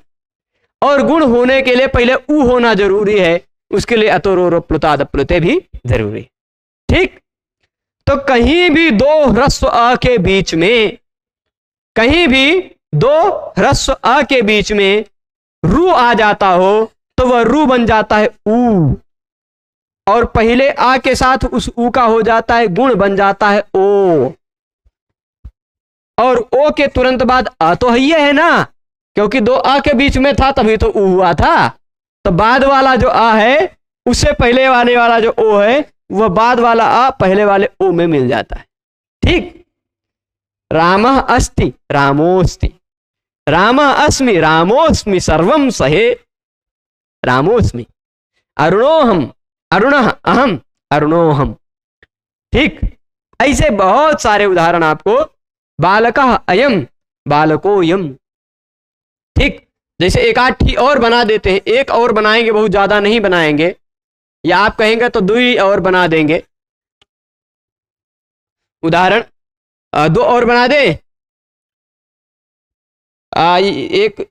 और गुण होने के लिए पहले उ होना जरूरी है, उसके लिए अतोरो प्लुताद प्लुते भी जरूरी। ठीक, तो कहीं भी दो ह्रस्व अ के बीच में, कहीं भी दो ह्रस्व अ के बीच में रू आ जाता हो तो वह रू बन जाता है ऊ, और पहले आ के साथ उस ऊ का हो जाता है गुण, बन जाता है ओ, और ओ के तुरंत बाद आ तो है ना, क्योंकि दो आ के बीच में था तभी तो ऊ हुआ था। तो बाद वाला जो आ है उससे पहले आने वाला जो ओ है वह बाद वाला आ पहले वाले ओ में मिल जाता है। ठीक, रामः अस्ति रामोस्ति, रामः अस्मि रामोस्मि सर्वं सहे रामोस्मि, अरुणोहम अरुणः अहम अरुणोहम। ठीक, ऐसे बहुत सारे उदाहरण आपको, बालकः अयम बालकोयम। ठीक, जैसे एक आध ठी और बना देते हैं, एक और बनाएंगे, बहुत ज्यादा नहीं बनाएंगे, या आप कहेंगे तो 2 और बना देंगे। उदाहरण 2 और बना दे। एक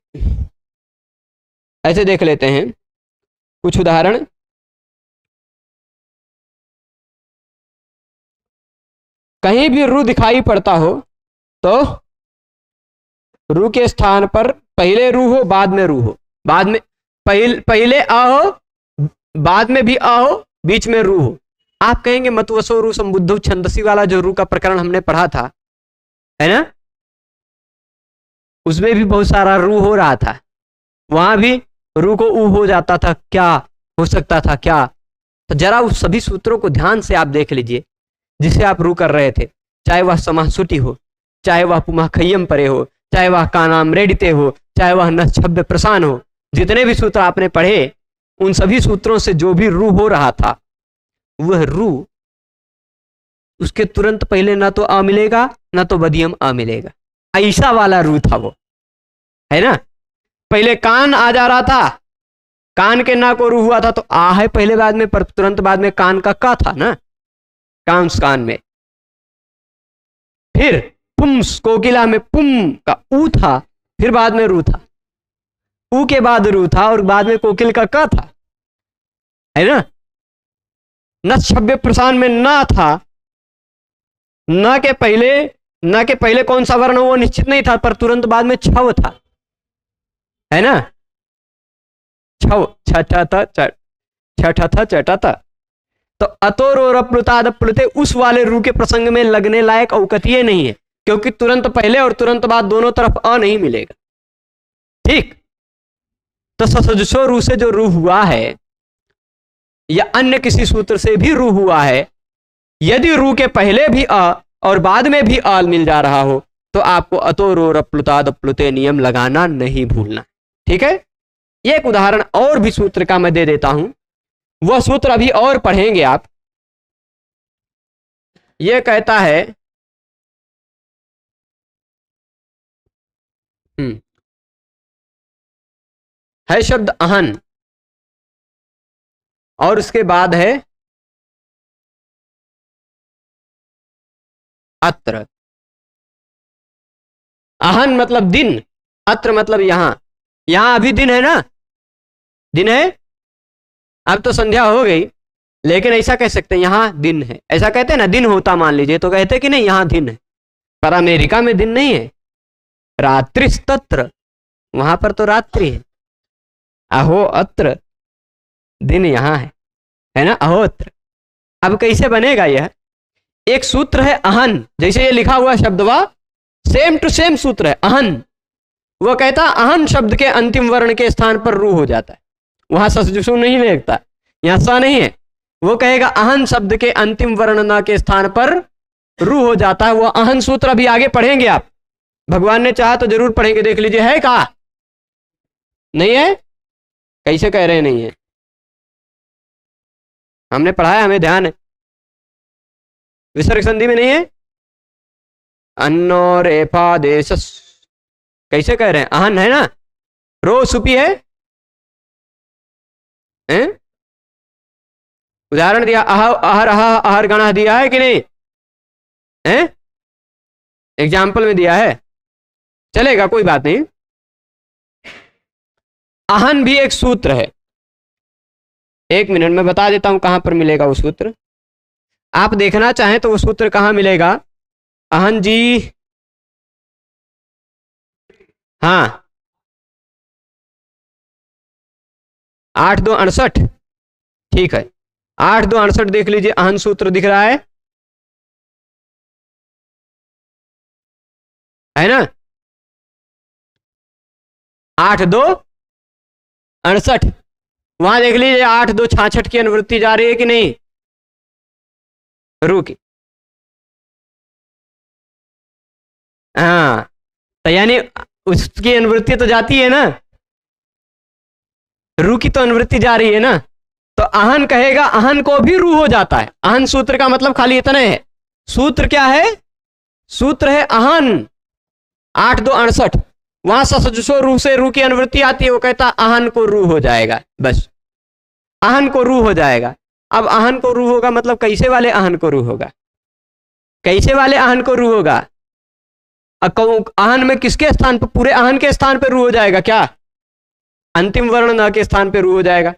ऐसे देख लेते हैं कुछ उदाहरण। कहीं भी रू दिखाई पड़ता हो तो रू के स्थान पर पहले रू हो बाद में रू हो, बाद में पहले आ हो बाद में भी आ हो, बीच में रू हो। आप कहेंगे मतवसो रू संबुद्धो छंदसी वाला जो रू का प्रकरण हमने पढ़ा था, है ना, उसमें भी बहुत सारा रू हो रहा था, वहां भी रू को ऊ हो जाता था, क्या हो सकता था क्या। तो जरा उस सभी सूत्रों को ध्यान से आप देख लीजिए जिसे आप रू कर रहे थे, चाहे वह समासुटी हो, चाहे वह पुमाखय्यम परे हो, चाहे वह कानाम रेडिते हो, चाहे वह नच्छब्द प्रसान हो, जितने भी सूत्र आपने पढ़े उन सभी सूत्रों से जो भी रू हो रहा था वह रू उसके तुरंत पहले ना तो आ मिलेगा ना तो बदियम आ मिलेगा, ऐसा वाला रू था वो, है ना। पहले कान आ जा रहा था, कान के ना को रू हुआ था तो आ है पहले बाद में, पर तुरंत बाद में कान का का था ना, कांस कान में। फिर पुम्स कोकिला में पुम का ऊ था, फिर बाद में रू था, ऊ के बाद रू था और बाद में कोकिल का का था, है ना। न छब्बे प्रसान में ना था, न के पहले कौन सा वर्ण वो निश्चित नहीं था, पर तुरंत बाद में छव था, है ना, छव छठा था छठा था चटा था। तो अतोरोरप्लुताद प्लुते उस वाले रू के प्रसंग में लगने लायक औकतीय नहीं है, क्योंकि तुरंत पहले और तुरंत बाद दोनों तरफ अ नहीं मिलेगा। ठीक, तो ससजुषो रू से जो रू हुआ है या अन्य किसी सूत्र से भी रू हुआ है, यदि रू के पहले भी अ और बाद में भी अ मिल जा रहा हो तो आपको अतोरोरप्लुताद प्लुते नियम लगाना नहीं भूलना। ठीक है, एक उदाहरण और भी सूत्र का मैं दे देता हूं, वह सूत्र अभी और पढ़ेंगे आप। यह कहता है शब्द अहन और उसके बाद है अत्र। अहन मतलब दिन, अत्र मतलब यहां, यहां अभी दिन है ना, दिन है, अब तो संध्या हो गई, लेकिन ऐसा कह सकते हैं यहां दिन है, ऐसा कहते हैं ना, दिन होता मान लीजिए तो कहते कि नहीं यहां दिन है, पर अमेरिका में दिन नहीं है, रात्रिस्तत्र, वहां पर तो रात्रि है। अहो अत्र, दिन यहां है ना, अहोत्र। अब कैसे बनेगा यह, एक सूत्र है अहन, जैसे ये लिखा हुआ शब्द वा सेम टू सेम सूत्र है अहन, वह कहता अहन शब्द के अंतिम वर्ण के स्थान पर रू हो जाता है, वहां ससजुषु नहीं लगता, यहां सा नहीं है, वो कहेगा अहन शब्द के अंतिम वर्ण न के स्थान पर रू हो जाता है। वो अहन सूत्र अभी आगे पढ़ेंगे आप, भगवान ने चाहा तो जरूर पढ़ेंगे, देख लीजिए है कहा, नहीं है, कैसे कह रहे नहीं है, हमने पढ़ा है, हमें ध्यान है, विसर्ग संधि में नहीं है, अन्नो रेफा देश, कैसे कह रहे हैं, अहन है ना, रो सुपी है, हैं? उदाहरण दिया, अहर अहर गणा दिया है कि नहीं, हैं? एग्जाम्पल में दिया है, चलेगा कोई बात नहीं। अहन भी एक सूत्र है, एक मिनट में बता देता हूं कहां पर मिलेगा वो सूत्र। आप देखना चाहें तो वो सूत्र कहाँ मिलेगा? अहन जी, हाँ, 8×2=68। ठीक है, 8×2=68 देख लीजिए, अहन सूत्र दिख रहा है ना? 8×2=68, वहां देख लीजिए 8×2=66 की अनुवृत्ति जा रही है कि नहीं? रू की, हाँ, तो यानी उसकी अनुवृत्ति तो जाती है ना, रू की तो अनुवृत्ति जा रही है ना, तो अहन कहेगा, अहन को भी रू हो जाता है। अहन सूत्र का मतलब खाली इतना है। सूत्र क्या है? सूत्र है अहन 8×2=68, वहां ससजुसो रू से रू की अनुवृत्ति आती है, वो कहता अहन को रू हो जाएगा, बस अहन को रू हो जाएगा। अब अहन को रू होगा मतलब कैसे वाले अहन को रू होगा? कैसे वाले अहन को रू होगा? अहन में किसके स्थान पर? पूरे अहन के स्थान पर रू हो जाएगा क्या? अंतिम वर्ण न के स्थान पर रू हो जाएगा।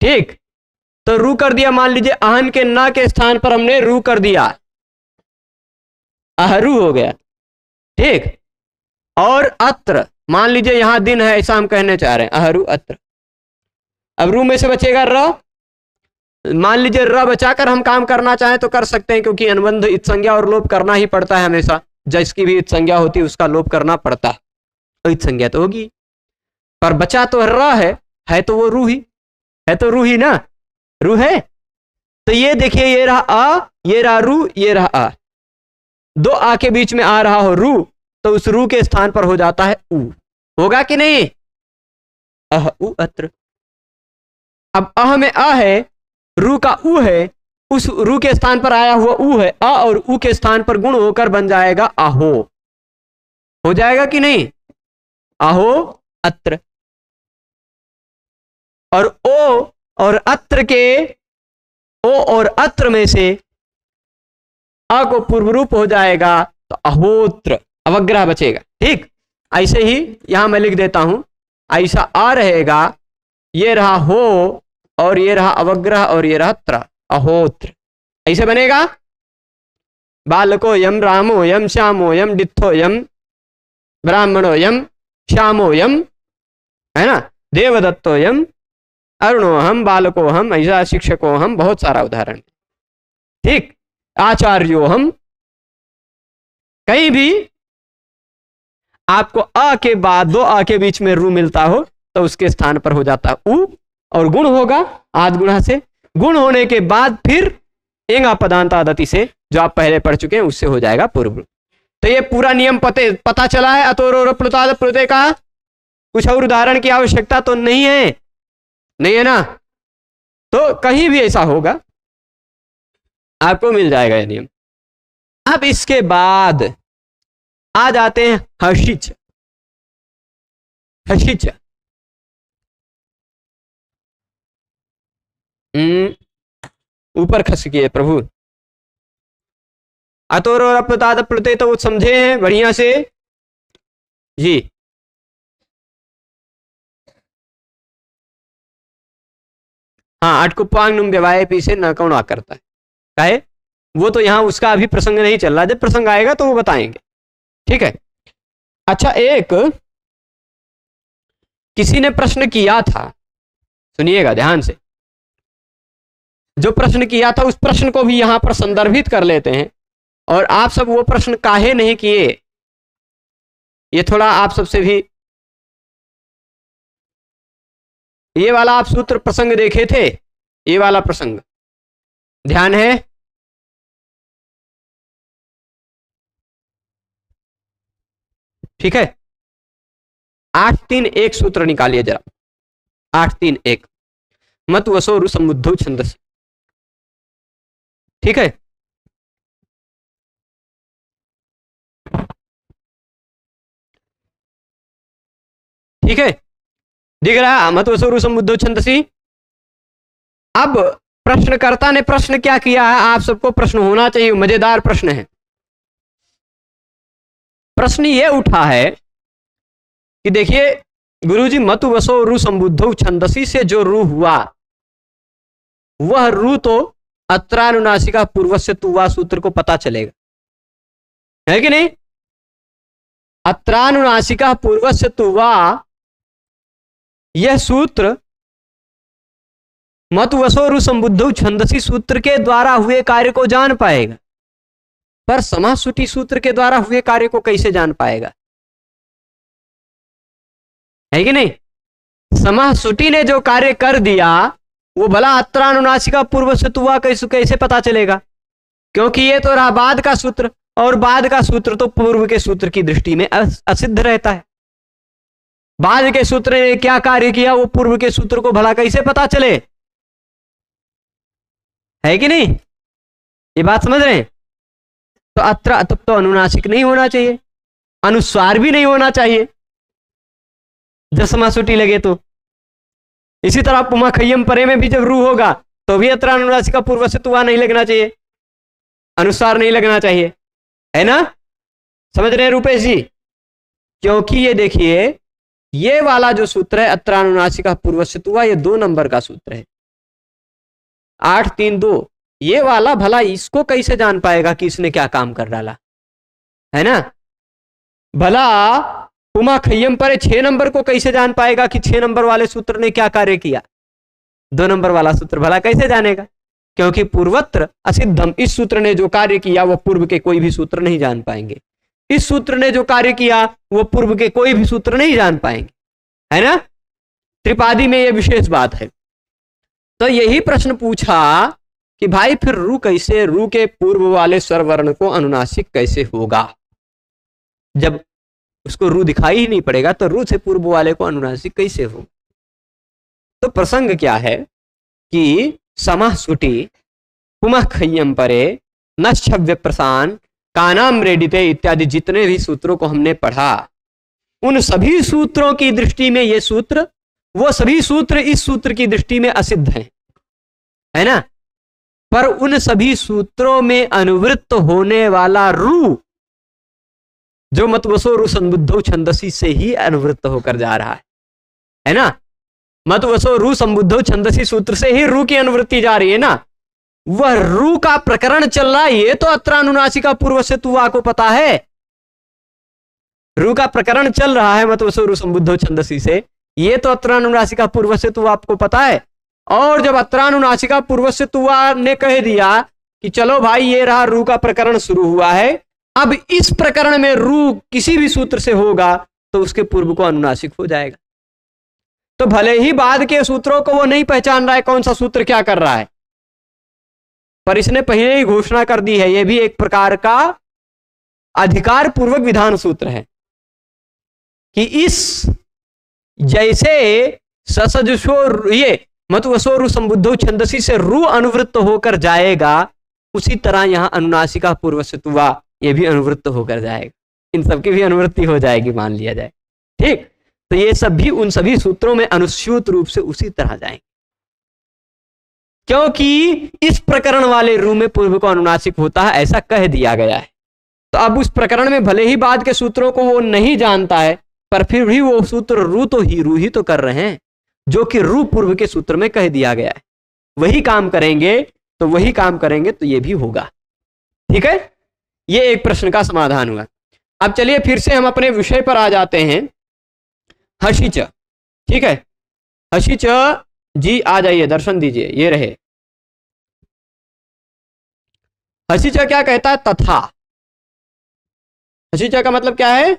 ठीक, तो रू कर दिया, मान लीजिए अहन के न के स्थान पर हमने रू कर दिया, अहरू हो गया। ठीक, और अत्र, मान लीजिए यहां दिन है, ऐसा हम कहने चाह रहे हैं, अहरू अत्र। अब रू में से बचेगा र, मान लीजिए र बचाकर हम काम करना चाहें तो कर सकते हैं, क्योंकि अनुबंध इत संज्ञा और लोप करना ही पड़ता है हमेशा, जिसकी भी इत संज्ञा होती है उसका लोप करना पड़ता है, तो इत संज्ञा तो होगी, पर बचा तो र है तो वो रू ही है, तो रू ही ना, रू है। तो ये देखिए, ये रहा आ, ये रहा रू, ये रहा आ, दो आ के बीच में आ रहा हो रू, तो उस रू के स्थान पर हो जाता है ऊ, होगा कि नहीं? अह उ अत्र। अब अह में अ है, रू का ऊ है, उस रू के स्थान पर आया हुआ ऊ है, अ और ऊ के स्थान पर गुण होकर बन जाएगा आहो, हो जाएगा कि नहीं? आहो अत्र। और ओ और अत्र के, ओ और अत्र में से अ को पूर्व रूप हो जाएगा तो अहोत्र, अवग्रह बचेगा। ठीक, ऐसे ही यहां मैं लिख देता हूं, ऐसा आ रहेगा, ये रहा हो और ये रहा अवग्रह और ये रहा त्र, अहोत्र, ऐसे बनेगा। बालको यम रामो यम श्यामो यम डित्थो यम ब्राह्मणो यम श्यामो यम, है ना, देवदत्तो यम अरुणो हम, बालको हम, ऐसा शिक्षको हम, बहुत सारा उदाहरण। ठीक, आचार्यो हम, कहीं भी आपको अ के बाद दो अ के बीच में रू मिलता हो तो उसके स्थान पर हो जाता है ऊ, और गुण होगा आद गुणा से, गुण होने के बाद फिर एंगा पदांतादति से, जो आप पहले पढ़ चुके हैं, उससे हो जाएगा पूर्व। तो ये पूरा नियम पता चला है अतोरो प्लुताद प्लुते का। कुछ और उदाहरण की आवश्यकता तो नहीं है, नहीं है ना? तो कहीं भी ऐसा होगा आपको मिल जाएगा ये नियम। अब इसके बाद आ जाते हैं हर्षिच। हर्षिच ऊपर खस किए प्रभु, अतोरो प्लुते तो समझे हैं बढ़िया से जी। हाँ, अटकुपांग नुम व्यवाय पी से न कौन आ करता है, काहे? वो तो यहां उसका अभी प्रसंग नहीं चल रहा, जब प्रसंग आएगा तो वो बताएंगे। ठीक है, अच्छा, एक किसी ने प्रश्न किया था, सुनिएगा ध्यान से, जो प्रश्न किया था उस प्रश्न को भी यहां पर संदर्भित कर लेते हैं, और आप सब वो प्रश्न काहे नहीं किए, ये थोड़ा आप सबसे भी, ये वाला आप सूत्र प्रसंग देखे थे, ये वाला प्रसंग ध्यान है? ठीक है, 8-3-1 सूत्र निकालिए जरा, 8-3-1 मत वसो रु समुद्धो छंदस। ठीक है, ठीक है, दिख रहा है मत वसो रु समुद्धो छंदसी। अब प्रश्नकर्ता ने प्रश्न क्या किया है, आप सबको प्रश्न होना चाहिए, मजेदार प्रश्न है। प्रश्न ये उठा है कि देखिए गुरुजी, मतु वसो रु संबुद्धो छंदसी से जो रू हुआ, वह रू तो अत्रानुनासिका पूर्वस्य तुवा सूत्र को पता चलेगा, है कि नहीं? अत्रानुनासिका पूर्वस्य तुवा, यह सूत्र मत वसोरु संबुद्धौ छंदसी सूत्र के द्वारा हुए कार्य को जान पाएगा, पर समासुटी सूत्र के द्वारा हुए कार्य को कैसे जान पाएगा? है कि नहीं? समासुटी ने जो कार्य कर दिया वो भला अत्रानुनासिका पूर्व से तुवा कैसे पता चलेगा? क्योंकि ये तो रहा बाद का सूत्र, और बाद का सूत्र तो पूर्व के सूत्र की दृष्टि में असिद्ध रहता है। बाद के सूत्र ने क्या कार्य किया वो पूर्व के सूत्र को भला कैसे पता चले? है कि नहीं? ये बात समझ रहे हैं? तो अत्र तब तो अनुनासिक नहीं होना चाहिए, अनुस्वार भी नहीं होना चाहिए जब समासुटी लगे तो। इसी तरह पुमा खय्यम परे में भी जब रू होगा तो भी अत्रानुनासिका पूर्व से तुवा नहीं लगना चाहिए, अनुस्वार नहीं लगना चाहिए, है ना? समझ रहे हैं रूपेश जी? क्योंकि ये देखिए, ये वाला जो सूत्र है अत्रानुनासिका पूर्व से तुवा, ये 2 नंबर का सूत्र है, 8-3-2। ये वाला भला इसको कैसे जान पाएगा कि इसने क्या काम कर डाला, है ना? भला पुमा खय्यम परे 6 नंबर को कैसे जान पाएगा कि 6 नंबर वाले सूत्र ने क्या कार्य किया? 2 नंबर वाला सूत्र भला कैसे जानेगा? क्योंकि पूर्वत्र असिद्धम, इस सूत्र ने जो कार्य किया वो पूर्व के कोई भी सूत्र नहीं जान पाएंगे, इस सूत्र ने जो कार्य किया वो पूर्व के कोई भी सूत्र नहीं जान पाएंगे, है ना? त्रिपादी में यह विशेष बात है। तो यही प्रश्न पूछा कि भाई फिर रू कैसे, रू के पूर्व वाले स्वर वर्ण को अनुनासिक कैसे होगा? जब उसको रू दिखाई ही नहीं पड़ेगा तो रू से पूर्व वाले को अनुनासिक कैसे होगा? तो प्रसंग क्या है कि समासुटी पुमा खय्यम परे नश्छव्य प्रसान कानाम रेडिते इत्यादि जितने भी सूत्रों को हमने पढ़ा, उन सभी सूत्रों की दृष्टि में ये सूत्र, वो सभी सूत्र इस सूत्र की दृष्टि में असिद्ध हैं, है ना? पर उन सभी सूत्रों में अनुवृत्त होने वाला रू, जो मतवसो रु संबुद्धौ छंदसी से ही अनुवृत्त होकर जा रहा है ना? मतवसो रु संबुद्धौ छंदसी सूत्र से ही रू की अनुवृत्ति जा रही है ना? वह रू का प्रकरण चल रहा है, ये तो अत्रानुनासिका पूर्व से तुवा को पता है। रू का प्रकरण चल रहा है मतवसो रु संबुद्धौ छंदसी से, ये तो अत्रानुनासिका पूर्व से तुवा आपको पता है। और जब अत्रानुनासिका पूर्व से तुवा ने कह दिया कि चलो भाई ये रहा रू का प्रकरण शुरू हुआ है, अब इस प्रकरण में रू किसी भी सूत्र से होगा तो उसके पूर्व को अनुनासिक हो जाएगा। तो भले ही बाद के सूत्रों को वो नहीं पहचान रहा है कौन सा सूत्र क्या कर रहा है, पर इसने पहले ही घोषणा कर दी है, यह भी एक प्रकार का अधिकार पूर्वक विधान सूत्र है कि इस जैसे ससजुषो ये मतवसो रु संबुद्धौ छंदसी से रू अनुवृत्त होकर जाएगा, उसी तरह यहां अनुनासिका पूर्व से तुवा ये भी अनुवृत्त होकर जाएगा, इन सबकी भी अनुवृत्ति हो जाएगी मान लिया जाए, ठीक? तो ये सब भी उन सभी सूत्रों में अनुस्यूत रूप से उसी तरह जाएंगे, क्योंकि इस प्रकरण वाले रू में पूर्व को अनुनासिक होता है ऐसा कह दिया गया है। तो अब उस प्रकरण में भले ही बाद के सूत्रों को वो नहीं जानता है, पर फिर भी वो सूत्र रू ही तो कर रहे हैं, जो कि रू पूर्व के सूत्र में कह दिया गया है। वही काम करेंगे तो ये भी होगा, ठीक है? ये एक प्रश्न का समाधान हुआ। अब चलिए फिर से हम अपने विषय पर आ जाते हैं, हशिच, ठीक है? हशिच जी आ जाइए, दर्शन दीजिए, ये रहे। हशिच क्या कहता है? तथा। हशिच का मतलब क्या है?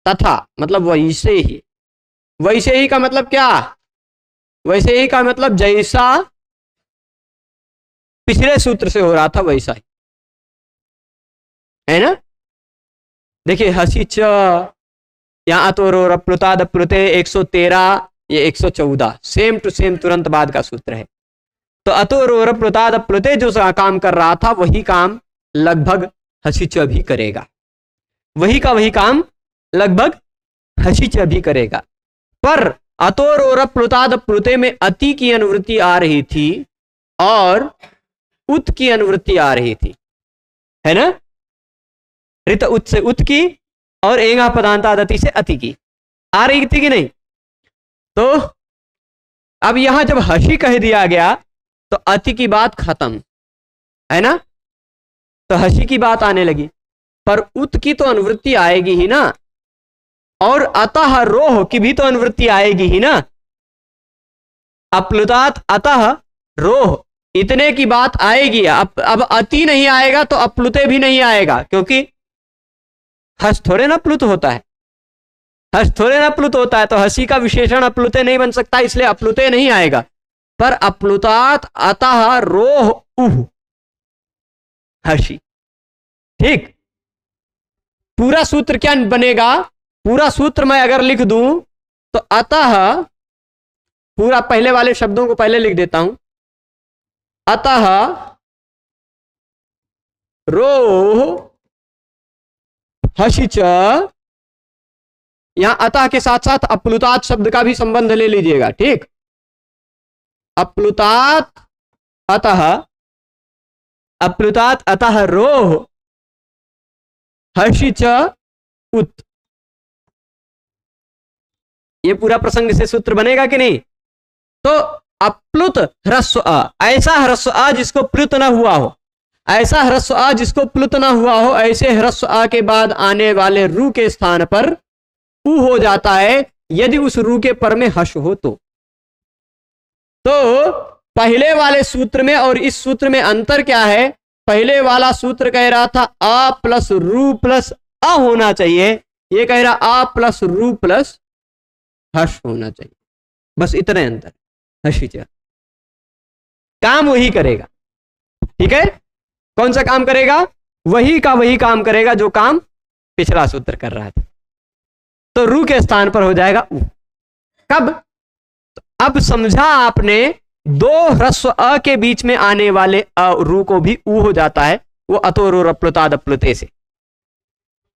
तथा, मतलब वैसे ही। वैसे ही का मतलब क्या? वैसे ही का मतलब जैसा पिछले सूत्र से हो रहा था वैसा ही, है ना? देखिए हसिच, यहां तो रप्लुताद प्लुते 113, ये 114 सेम टू सेम तुरंत बाद का सूत्र है। तो अतोरोर प्लुताद प्लुते जो काम कर रहा था वही काम लगभग हसिच भी करेगा, वही का वही काम लगभग हसिच भी करेगा। पर अतोरोर प्लुताद प्लुते में अति की अनुवृत्ति आ रही थी और उत की अनुवृत्ति आ रही थी, है ना? ऋत उत से उत की और एंगा पदांतादति से अति की आ रही थी कि नहीं? तो अब यहां जब हसी कह दिया गया तो अति की बात खत्म, है ना, तो हसी की बात आने लगी। पर उत की तो अनुवृत्ति आएगी ही ना, और अतः रोह की भी तो अनुवृत्ति आएगी ही ना। अप्लुतात् अतः रोह, इतने की बात आएगी। अब अति नहीं आएगा तो अप्लुते भी नहीं आएगा, क्योंकि हस थोड़े ना प्लुत होता है, हस थोड़े ना प्लुत होता है, तो हसी का विशेषण अप्लुते नहीं बन सकता, इसलिए अप्लुते नहीं आएगा। पर अप्लुतात् अतः रोह उह हसी। ठीक, पूरा सूत्र क्या बनेगा? पूरा सूत्र मैं अगर लिख दूं तो अतः, पूरा पहले वाले शब्दों को पहले लिख देता हूं, अतः रोह हसी च, यहां अतः के साथ साथ अप्लुतात् शब्द का भी संबंध ले लीजिएगा। ठीक, अप्लुतात् अतः, अप्लुतात् अतः रोह हसी च उत, ये पूरा प्रसंग से सूत्र बनेगा कि नहीं? तो अप्लुत ह्रस्व अ, ऐसा ह्रस्व अ जिसको प्लुत ना हुआ हो, ऐसा ह्रस्व अ जिसको प्लुत ना हुआ हो, ऐसे ह्रस्व अ के बाद आने वाले रू के स्थान पर उ हो जाता है, यदि उस रू के पर में हश हो तो पहले वाले सूत्र में और इस सूत्र में अंतर क्या है? पहले वाला सूत्र कह रहा था अ प्लस रू प्लस अ होना चाहिए, ये कह रहा अ प्लस रू प्लस हर्ष होना चाहिए, बस इतने अंतर। हर्षिचा काम वही करेगा। ठीक है, कौन सा काम करेगा? वही का वही काम करेगा जो काम पिछला सूत्र कर रहा था। तो रू के स्थान पर हो जाएगा उ। कब? अब समझा आपने, दो ह्रस्व अ के बीच में आने वाले अ रू को भी उ हो जाता है, वो अतो रो अप्लुताद अप्लुते से।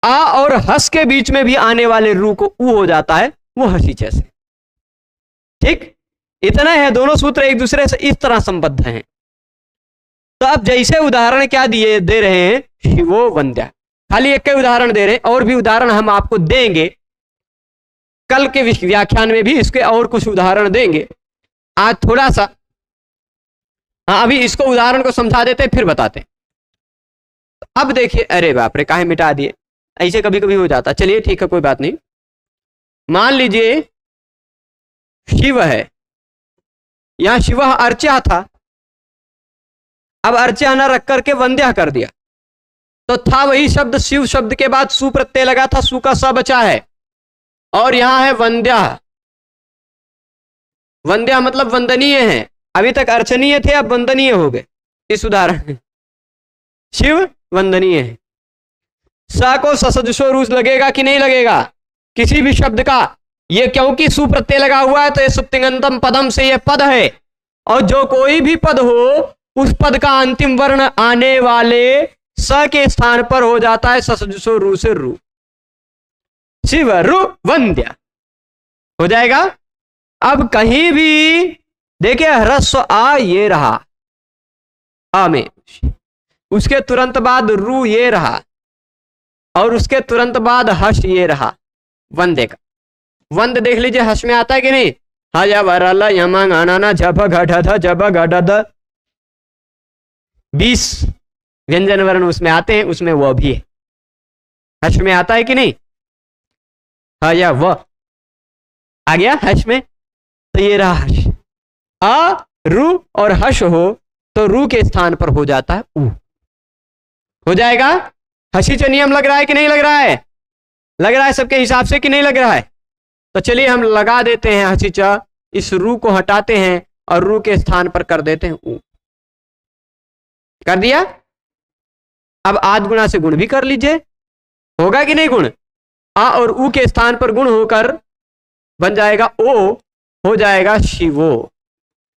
आ और हस के बीच में भी आने वाले रू को उ हो जाता है, वो हसीचे से। ठीक, इतना है, दोनों सूत्र एक दूसरे से इस तरह संबद्ध हैं। तो अब जैसे उदाहरण क्या दिए दे रहे हैं, शिवो वंद्या, खाली एक के उदाहरण दे रहे हैं, और भी उदाहरण हम आपको देंगे कल के व्याख्यान में भी, इसके और कुछ उदाहरण देंगे। आज थोड़ा सा अभी इसको उदाहरण को समझा देते फिर बताते हैं। अब देखिए, अरे बाप रे काहे मिटा दिए, ऐसे कभी कभी हो जाता। चलिए ठीक है, कोई बात नहीं। मान लीजिए शिव है, यहां शिव अर्चा था, अब अर्चा न रख करके वंद्या कर दिया, तो था वही शब्द, शिव शब्द के बाद सु प्रत्यय लगा था, सु का स बचा है, और यहां है वंद्या। वंद्या मतलब वंदनीय है, अभी तक अर्चनीय थे, अब वंदनीय हो गए। इस उदाहरण शिव वंदनीय है। स को ससजुषो रूस लगेगा कि नहीं लगेगा किसी भी शब्द का? ये क्योंकि सु प्रत्यय लगा हुआ है तो ये सुप्तिंगंतम पदम से ये पद है, और जो कोई भी पद हो उस पद का अंतिम वर्ण आने वाले स के स्थान पर हो जाता है ससजुषो रू से रू। शिव रु वंद्या हो जाएगा। अब कहीं भी देखिए ह्रस्व आ ये रहा, आ में, उसके तुरंत बाद रू ये रहा, और उसके तुरंत बाद हश ये रहा, वंदे का। वंद देख लीजिए हश में आता है कि नहीं? हज वरल यमंग अनना झप घट जब घट, 20 व्यंजन वर्ण उसमें आते हैं, उसमें वह भी है, हश में आता है कि नहीं? या व आ गया हश में, तो ये रहा हश। आ रू और हश हो तो रू के स्थान पर हो जाता है उ, हो जाएगा। हसी च नियम लग रहा है कि नहीं लग रहा है? लग रहा है सबके हिसाब से कि नहीं लग रहा है? तो चलिए हम लगा देते हैं हसी च, इस रू को हटाते हैं और रू के स्थान पर कर देते हैं उ। कर दिया। अब आद गुणा से गुण भी कर लीजिए, होगा कि नहीं गुण? आ और उ के स्थान पर गुण होकर बन जाएगा ओ, हो जाएगा शिवो,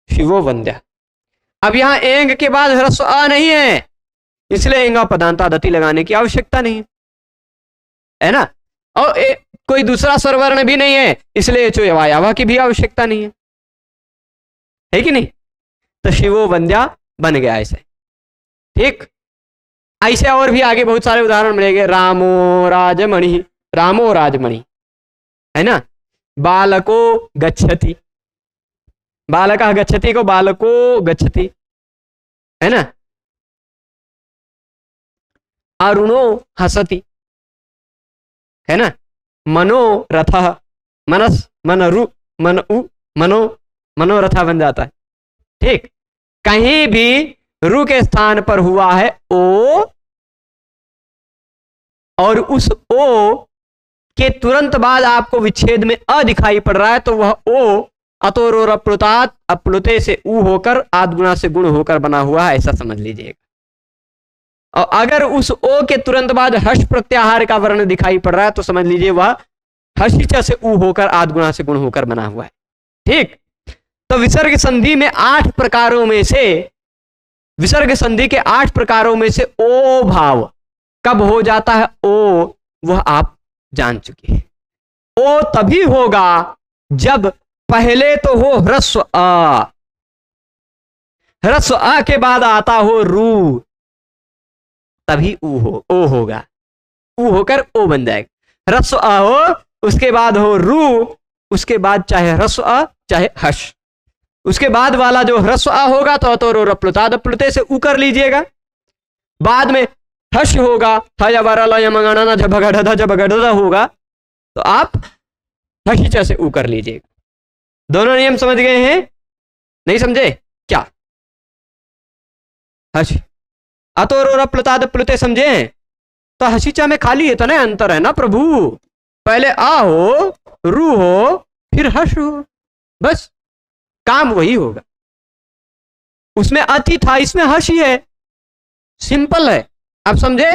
शिवो वंद्या। अब यहां एंग के बाद ह्रस्व आ नहीं है, इसलिए एंगा पदांतादति लगाने की आवश्यकता नहीं है ना, और कोई दूसरा स्वरवर्ण भी नहीं है, इसलिए चोयवायावा की भी आवश्यकता नहीं है कि नहीं? तो शिवो वंद्या बन गया ऐसे। ठीक, ऐसे और भी आगे बहुत सारे उदाहरण मिलेंगे। रामो राजमणि, रामो राजमणि है ना। बालको गच्छति, बालकः गच्छति को बालको गच्छति, है ना। अरुणो हसति, है ना। मनोरथ, मनस मनरु मनउ मनो मनोरथा बन जाता है। ठीक, कहीं भी रु के स्थान पर हुआ है ओ, और उस ओ के तुरंत बाद आपको विच्छेद में अ दिखाई पड़ रहा है, तो वह ओ अतोरोर अप्लुतात, अप्लुते से ऊ होकर आद गुणा से गुण होकर बना हुआ है, ऐसा समझ लीजिएगा। और अगर उस ओ के तुरंत बाद हर्ष प्रत्याहार का वर्ण दिखाई पड़ रहा है, तो समझ लीजिए वह हर्षिचा से ऊ होकर आद गुणा से गुण होकर बना हुआ है। ठीक, तो विसर्ग संधि में 8 प्रकारों में से, विसर्ग संधि के 8 प्रकारों में से ओ भाव कब हो जाता है, ओ, वह आप जान चुके हैं। ओ तभी होगा जब पहले तो हो ह्रस्व अ, ह्रस्व अ के बाद आता हो रू, तभी ऊ हो, ओ होगा, ऊ होकर ओ बन जाएगा। ह्रस्व अ हो, उसके बाद हो रू, उसके बाद चाहे ह्रस्व अ चाहे हर्ष, उसके बाद वाला जो ह्रस्व अ होगा तो अतोरो रप्लुताद, प्लुते से ऊ कर लीजिएगा। बाद में हर्ष होगा, होगा, तो आप हर्षिचा से ऊ कर लीजिएगा। दोनों नियम समझ गए हैं? नहीं समझे क्या? हर्ष अतोरो प्लुताद प्लुते समझे हैं? तो हर्षिचा में खाली इतना अंतर है ना प्रभु, पहले आ हो, रू हो, फिर हर्ष हो, बस काम वही होगा। उसमें अति था, इसमें हर्ष ही है, सिंपल है। आप समझे?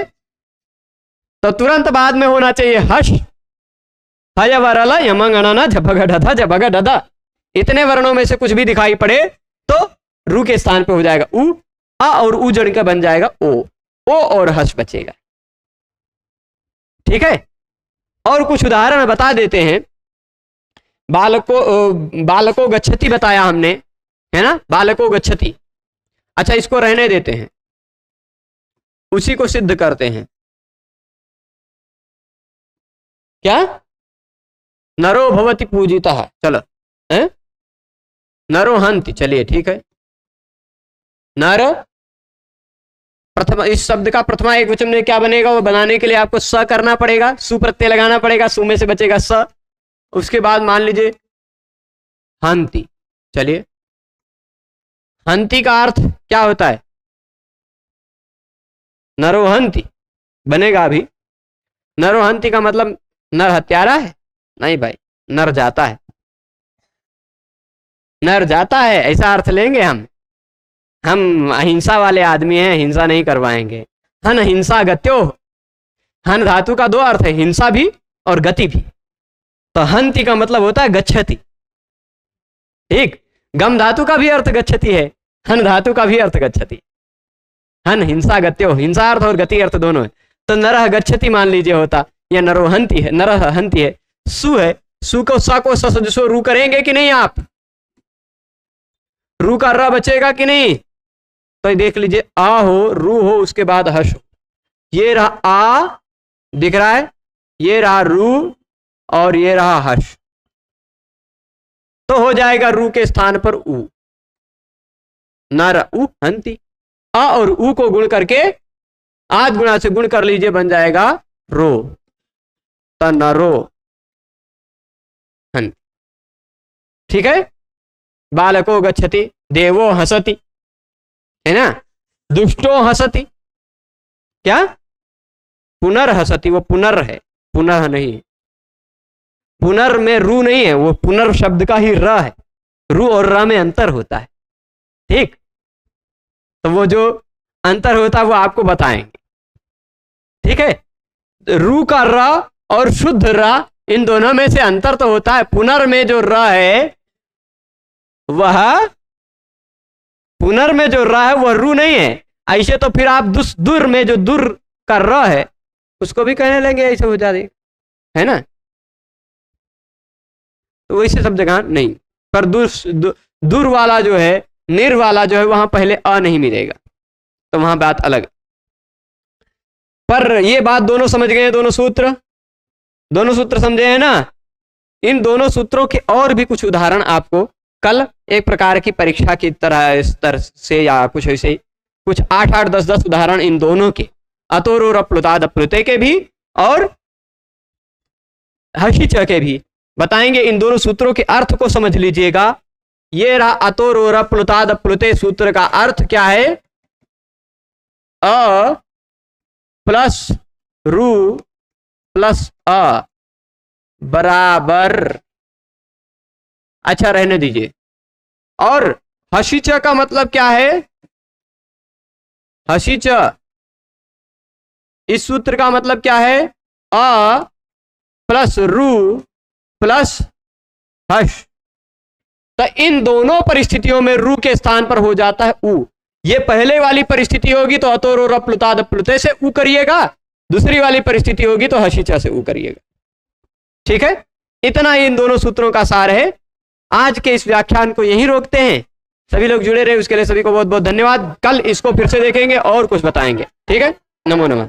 तो तुरंत बाद में होना चाहिए हर्ष, हयवरल यमंगणना झपगढ़ झपगढ़, इतने वर्णों में से कुछ भी दिखाई पड़े तो रू के स्थान पे हो जाएगा ऊ, आ और ऊ जड़ का बन जाएगा ओ और हर्ष बचेगा। ठीक है, और कुछ उदाहरण बता देते हैं। बालको गच्छति बताया हमने, है ना, बालको गच्छति। अच्छा, इसको रहने देते हैं, उसी को सिद्ध करते हैं। क्या? नरो भवति पूजितः, चलो, है नरो हंति, चलिए ठीक है। नर प्रथम, इस शब्द का प्रथमा एक वचन में क्या बनेगा, वो बनाने के लिए आपको स करना पड़ेगा, सु प्रत्यय लगाना पड़ेगा, सु में से बचेगा स। उसके बाद मान लीजिए हंति, चलिए, हंति का अर्थ क्या होता है? नरोहंति बनेगा अभी। नरोहंति का मतलब नर हत्यारा है? नहीं भाई, नर जाता है, नर जाता है, ऐसा अर्थ लेंगे हम अहिंसा वाले आदमी हैं, हिंसा नहीं करवाएंगे। हन हिंसा गत्यो, हन धातु का 2 अर्थ है, हिंसा भी और गति भी। तो हंति का मतलब होता है गच्छति। ठीक, गम धातु का भी अर्थ गच्छति है, हन धातु का भी अर्थ गच्छति। हन हिंसा गत्यो, हिंसा अर्थ और गति अर्थ दोनों है। तो नरह गच्छति मान लीजिए होता, या नरोहंति है, नरह हंति है। सु है, सु को सा को सो रू करेंगे कि नहीं आप? रू का र बचेगा कि नहीं? तो देख लीजिए, आ हो, रू हो, उसके बाद हर्ष हो। ये रहा आ, दिख रहा है, ये रहा रू, और ये रहा हर्ष, तो हो जाएगा रू के स्थान पर ऊ, नर उ हंति। आ और ऊ को गुण करके आद गुणा से गुण कर लीजिए, बन जाएगा रो, तनरो हंति। ठीक है, बालको गच्छति, देवो हसति, है ना, दुष्टो हसति, क्या? पुनर्हसति, वो पुनर है, पुनः नहीं, पुनर में रू नहीं है, वो पुनर शब्द का ही र है, रू और र में अंतर होता है। ठीक, तो वो जो अंतर होता है वो आपको बताएंगे। ठीक है, रू का र और शुद्ध र, इन दोनों में से अंतर तो होता है। पुनर में जो र है वह, पुनर में जो र है वह रू नहीं है। ऐसे तो फिर आप दुर में जो दुर का र है उसको भी कहने लेंगे, ऐसे हो जाए, है ना। तो वैसे सब जगह नहीं, पर दूर वाला जो है, निर वाला जो है, वहां पहले अ नहीं मिलेगा, तो वहां बात अलग। पर ये बात दोनों समझ गए, दोनों सूत्र समझे हैं ना। इन दोनों सूत्रों के और भी कुछ उदाहरण आपको कल एक प्रकार की परीक्षा की तरह, इस तरह से या कुछ ऐसे कुछ 8-8, 10-10 उदाहरण इन दोनों के, अतोरो रप्लुताद प्लुते के भी और हर्षिच के भी बताएंगे। इन दोनों सूत्रों के अर्थ को समझ लीजिएगा। ये रहा अतोरो रप्लुताद प्लुते सूत्र का अर्थ क्या है? अ प्लस रू प्लस अ बराबर, अच्छा रहने दीजिए। और हसीच का मतलब क्या है? हसीच इस सूत्र का मतलब क्या है? अ प्लस रू प्लस हश। तो इन दोनों परिस्थितियों में रू के स्थान पर हो जाता है उ। ये पहले वाली परिस्थिति होगी तो अतोरो रप्लुताद प्लुते से उ करिएगा, दूसरी वाली परिस्थिति होगी तो हसीचा से उ करिएगा। ठीक है, इतना इन दोनों सूत्रों का सार है। आज के इस व्याख्यान को यहीं रोकते हैं। सभी लोग जुड़े रहे, उसके लिए सभी को बहुत बहुत धन्यवाद। कल इसको फिर से देखेंगे और कुछ बताएंगे। ठीक है, नमो नमः।